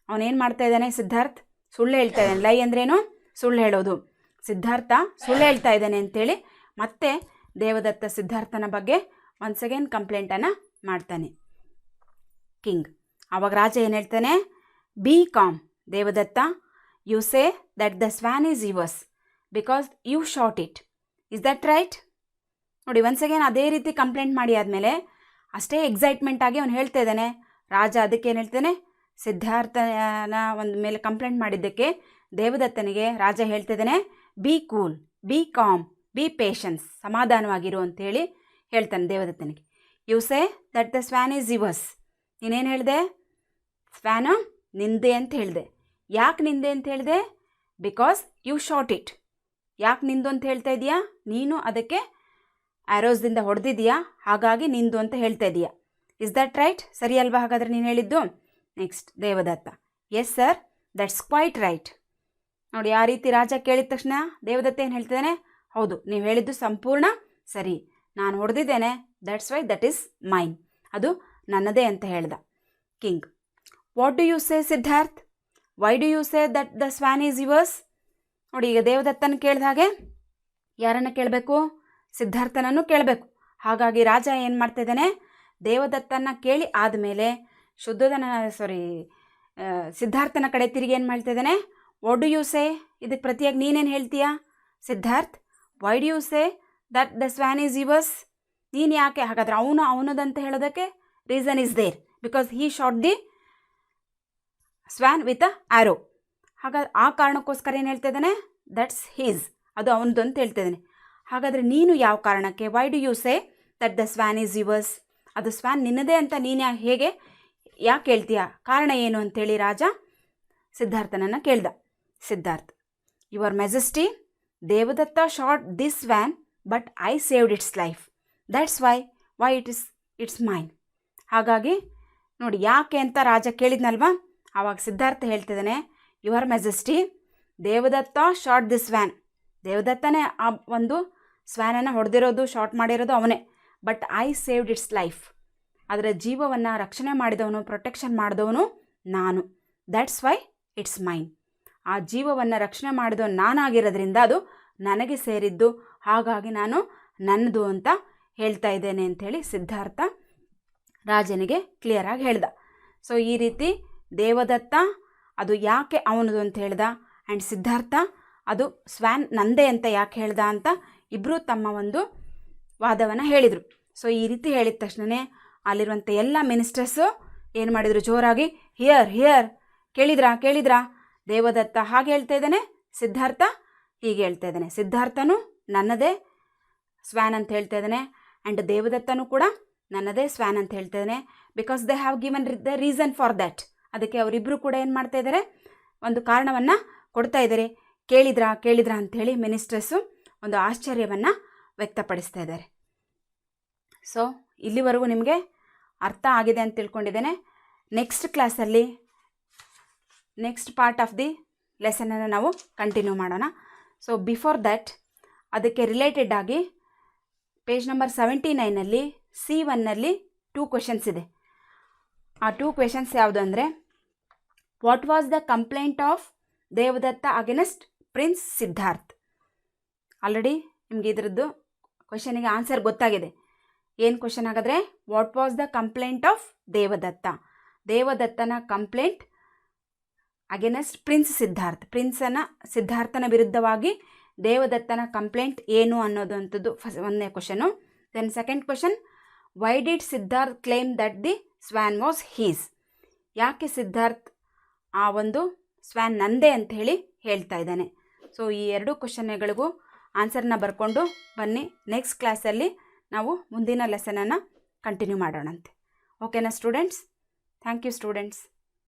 ಅವನೇನು ಮಾಡ್ತಾ ಇದ್ದಾನೆ? ಸಿದ್ಧಾರ್ಥ್ ಸುಳ್ಳು ಹೇಳ್ತಾ ಇದ್ದಾನೆ. ಲೈ ಅಂದ್ರೇನು? ಸುಳ್ಳು ಹೇಳೋದು. ಸಿದ್ಧಾರ್ಥ ಸುಳ್ಳು ಹೇಳ್ತಾ ಇದ್ದಾನೆ ಅಂತೇಳಿ ಮತ್ತೆ ದೇವದತ್ತ ಸಿದ್ಧಾರ್ಥನ ಬಗ್ಗೆ ಒನ್ಸ್ ಅಗೇನ್ ಕಂಪ್ಲೇಂಟನ್ನು ಮಾಡ್ತಾನೆ ಕಿಂಗ್. ಆವಾಗ ರಾಜ ಏನು ಹೇಳ್ತಾನೆ, be calm Devadatta, you say that the swan is yours because you shot it, is that right? ನೋಡಿ ಒನ್ಸ್ ಅಗೇನ್ ಅದೇ ರೀತಿ ಕಂಪ್ಲೇಂಟ್ ಮಾಡಿ ಆದಮೇಲೆ ಅಷ್ಟೇ ಎಕ್ಸೈಟ್ಮೆಂಟ್ ಆಗಿ ಅವನು ಹೇಳ್ತಾ ಇದ್ದಾನೆ. ರಾಜ ಅದಕ್ಕೆ ಏನು ಹೇಳ್ತಾನೆ, ಸಿದ್ಧಾರ್ಥನ ಒಂದು ಮೇಲೆ ಕಂಪ್ಲೇಂಟ್ ಮಾಡಿದ್ದಕ್ಕೆ ದೇವದತ್ತನಿಗೆ ರಾಜ ಹೇಳ್ತಿದ್ದಾನೆ, be cool, be calm, be patience, ಸಮಾಧಾನವಾಗಿರು ಅಂತೇಳಿ ಹೇಳ್ತಾನೆ ದೇವದತ್ತನಿಗೆ. You say that the swan is yours, ನೀನೇನು ಹೇಳಿದೆ, ಸ್ವ್ಯಾನು ನಿಂದೆ ಅಂತ ಹೇಳಿದೆ. ಯಾಕೆ ನಿಂದೆ ಅಂತ ಹೇಳಿದೆ? Because you shot it. ಯಾಕೆ ನಿಂದು ಅಂತ ಹೇಳ್ತಾ ಇದೀಯಾ? ನೀನು ಅದಕ್ಕೆ ಆ್ಯರೋಸ್ದಿಂದ ಹೊಡೆದಿದೆಯಾ, ಹಾಗಾಗಿ ನಿಂದು ಅಂತ ಹೇಳ್ತಾ ಇದೀಯಾ. Is that right? ಸರಿ ಅಲ್ವಾ ಹಾಗಾದರೆ ನೀನು ಹೇಳಿದ್ದು? Next Devadatta, yes sir, that's quite right. ನೋಡಿ ಆ ರೀತಿ ರಾಜ ಕೇಳಿದ ತಕ್ಷಣ ದೇವದತ್ತ ಏನು ಹೇಳ್ತಿದ್ದಾನೆ, ಹೌದು ನೀವು ಹೇಳಿದ್ದು ಸಂಪೂರ್ಣ ಸರಿ, ನಾನು ಹೊಡೆದಿದ್ದೇನೆ, that's why that is mine, ಅದು ನನ್ನದೇ ಅಂತ ಹೇಳ್ದ king. What do you say Siddharth, why do you say that the swan is yours? ನೋಡಿ ಈಗ ದೇವದತ್ತನ ಕೇಳಿದ ಹಾಗೆ ಯಾರನ್ನು ಕೇಳಬೇಕು? ಸಿದ್ಧಾರ್ಥನನ್ನು ಕೇಳಬೇಕು. ಹಾಗಾಗಿ ರಾಜ ಏನು ಮಾಡ್ತಾಯಿದ್ದಾನೆ, ದೇವದತ್ತನ ಕೇಳಿ ಆದಮೇಲೆ ಸಿದ್ಧಾರ್ಥನ ಕಡೆ ತಿರುಗಿ ಏನು ಮಾಡ್ತಾಯಿದ್ದಾನೆ, ವಾಟ್ ಡು ಯು ಸೇ, ಇದಕ್ಕೆ ಪ್ರತಿಯಾಗಿ ನೀನೇನು ಹೇಳ್ತೀಯಾ Siddharth? Why do you say that the swan is yours? ನೀನು ಯಾಕೆ ಹಾಗಾದರೆ ಅವನದಂತ ಹೇಳೋದಕ್ಕೆ reason is there, because he shot the swan with a arrow. ಹಾಗಾದ್ರೆ ಆ ಕಾರಣಕ್ಕೋಸ್ಕರ ಏನು ಹೇಳ್ತಾ ಇದ್ದಾನೆ, ದಟ್ಸ್ ಹೀಸ್, ಅದು ಅವನದು ಅಂತ ಹೇಳ್ತಿದ್ದಾನೆ. ಹಾಗಾದರೆ ನೀನು ಯಾವ ಕಾರಣಕ್ಕೆ, why do you say that the swan is yours, ಅದು ಸ್ವ್ಯಾನ್ ನಿನ್ನದೇ ಅಂತ ನೀನು ಯಾಕೆ ಹೇಳ್ತೀಯ, ಕಾರಣ ಏನು ಅಂತೇಳಿ ರಾಜ ಸಿದ್ಧಾರ್ಥನನ್ನು ಕೇಳ್ದ. Siddharth, your majesty, Devadatta shot this swan but I saved its life, that's why it's mine. ಹಾಗಾಗಿ ನೋಡಿ ಯಾಕೆ ಅಂತ ರಾಜ ಕೇಳಿದ್ನಲ್ವಾ, ಆವಾಗ ಸಿದ್ಧಾರ್ಥ ಹೇಳ್ತಿದ್ದಾನೆ, your majesty, Devadatta shot this swan, ದೇವದತ್ತನೇ ಆ ಒಂದು ಸ್ವ್ಯಾನನ್ನು ಹೊಡೆದಿರೋದು, ಶಾಟ್ ಮಾಡಿರೋದು ಅವನೇ, but I saved its life, ಅದರ ಜೀವವನ್ನು ರಕ್ಷಣೆ ಮಾಡಿದವನು, ಪ್ರೊಟೆಕ್ಷನ್ ಮಾಡಿದವನು ನಾನು, ದಟ್ಸ್ ವೈ ಇಟ್ಸ್ ಮೈನ್, ಆ ಜೀವವನ್ನು ರಕ್ಷಣೆ ಮಾಡಿದವನು ನಾನಾಗಿರೋದ್ರಿಂದ ಅದು ನನಗೆ ಸೇರಿದ್ದು, ಹಾಗಾಗಿ ನಾನು ನನ್ನದು ಅಂತ ಹೇಳ್ತಾ ಇದ್ದೇನೆ ಅಂಥೇಳಿ ಸಿದ್ಧಾರ್ಥ ರಾಜನಿಗೆ ಕ್ಲಿಯರಾಗಿ ಹೇಳ್ದ. ಸೊ ಈ ರೀತಿ ದೇವದತ್ತ ಅದು ಯಾಕೆ ಅವನದು ಅಂತ ಹೇಳ್ದ, ಆ್ಯಂಡ್ ಸಿದ್ಧಾರ್ಥ ಅದು ಸ್ವ್ಯಾನ್ ನಂದೇ ಅಂತ ಯಾಕೆ ಹೇಳ್ದ ಅಂತ ಇಬ್ಬರು ತಮ್ಮ ಒಂದು ವಾದವನ್ನು ಹೇಳಿದರು. ಸೊ ಈ ರೀತಿ ಹೇಳಿದ ತಕ್ಷಣವೇ ಅಲ್ಲಿರುವಂಥ ಎಲ್ಲ ಮಿನಿಸ್ಟರ್ಸು ಏನು ಮಾಡಿದರು, ಜೋರಾಗಿ ಹಿಯರ್ ಕೇಳಿದ್ರಾ ದೇವದತ್ತ ಹಾಗೆ ಹೇಳ್ತಾ ಇದ್ದಾನೆ, ಸಿದ್ಧಾರ್ಥ ಹೀಗೆ ಹೇಳ್ತಾ ಇದ್ದಾನೆ, ಸಿದ್ಧಾರ್ಥನು ನನ್ನದೇ ಸ್ವ್ಯಾನ್ ಅಂತ ಹೇಳ್ತಾ ಇದ್ದಾನೆ, ಆ್ಯಂಡ್ ದೇವದತ್ತನೂ ಕೂಡ ನನ್ನದೇ ಸ್ವ್ಯಾನ್ ಅಂತ ಹೇಳ್ತಾ ಇದ್ದಾನೆ, because they have given the reason for that. ಅದಕ್ಕೆ ಅವರಿಬ್ಬರು ಕೂಡ ಏನು ಮಾಡ್ತಾ ಇದ್ದಾರೆ, ಒಂದು ಕಾರಣವನ್ನು ಕೊಡ್ತಾ ಇದ್ದಾರೆ. ಕೇಳಿದ್ರಾ ಅಂಥೇಳಿ ಮಿನಿಸ್ಟರ್ಸು ಒಂದು ಆಶ್ಚರ್ಯವನ್ನು ವ್ಯಕ್ತಪಡಿಸ್ತಾ ಇದ್ದಾರೆ. ಸೊ ಇಲ್ಲಿವರೆಗೂ ನಿಮಗೆ ಅರ್ಥ ಆಗಿದೆ ಅಂತ ತಿಳ್ಕೊಂಡಿದ್ದೇನೆ. ನೆಕ್ಸ್ಟ್ ಕ್ಲಾಸಲ್ಲಿ ನೆಕ್ಸ್ಟ್ ಪಾರ್ಟ್ ಆಫ್ ದಿ ಲೆಸನನ್ನು ನಾವು ಕಂಟಿನ್ಯೂ ಮಾಡೋಣ. ಸೊ ಬಿಫೋರ್ ದ್ಯಾಟ್ ಅದಕ್ಕೆ ರಿಲೇಟೆಡ್ ಆಗಿ ಪೇಜ್ ನಂಬರ್ 79ನಲ್ಲಿ C1ನಲ್ಲಿ 2 ಕ್ವೆಶನ್ಸ್ ಇದೆ. ಆ 2 ಕ್ವೆಶನ್ಸ್ ಯಾವುದು ಅಂದರೆ, what was the complaint of Devadatta against prince Siddharth? Already ನಿಮಗೆ ಇದರದ್ದು ಕ್ವೆಶನಿಗೆ ಆನ್ಸರ್ ಗೊತ್ತಾಗಿದೆ. ಏನು ಕ್ವೆಶನ್ ಹಾಗಾದರೆ, what was the complaint of ದೇವದತ್ತನ ಕಂಪ್ಲೇಂಟ್ ಅಗೇನೆಸ್ಟ್ ಪ್ರಿನ್ಸ್ ಸಿದ್ಧಾರ್ಥನ ವಿರುದ್ಧವಾಗಿ ದೇವದತ್ತನ ಕಂಪ್ಲೇಂಟ್ ಏನು ಅನ್ನೋದು ಅಂಥದ್ದು ಒಂದನೇ question. Then second question, why did Siddharth claim that the swan was his? ಯಾಕೆ ಸಿದ್ಧಾರ್ಥ್ ಆ ಒಂದು ಸ್ವ್ಯಾನ್ ನಂದೇ ಅಂತ ಹೇಳಿ ಹೇಳ್ತಾ ಇದ್ದಾನೆ? ಸೊ ಈ 2 ಕ್ವೆಶನ್ಗಳಿಗೂ ಆನ್ಸರ್ನ ಬರ್ಕೊಂಡು ಬನ್ನಿ. ನೆಕ್ಸ್ಟ್ ಕ್ಲಾಸಲ್ಲಿ ನಾವು ಮುಂದಿನ ಲೆಸನನ್ನು ಕಂಟಿನ್ಯೂ ಮಾಡೋಣಂತೆ. ಓಕೆನಾ ಸ್ಟೂಡೆಂಟ್ಸ್? Thank you students.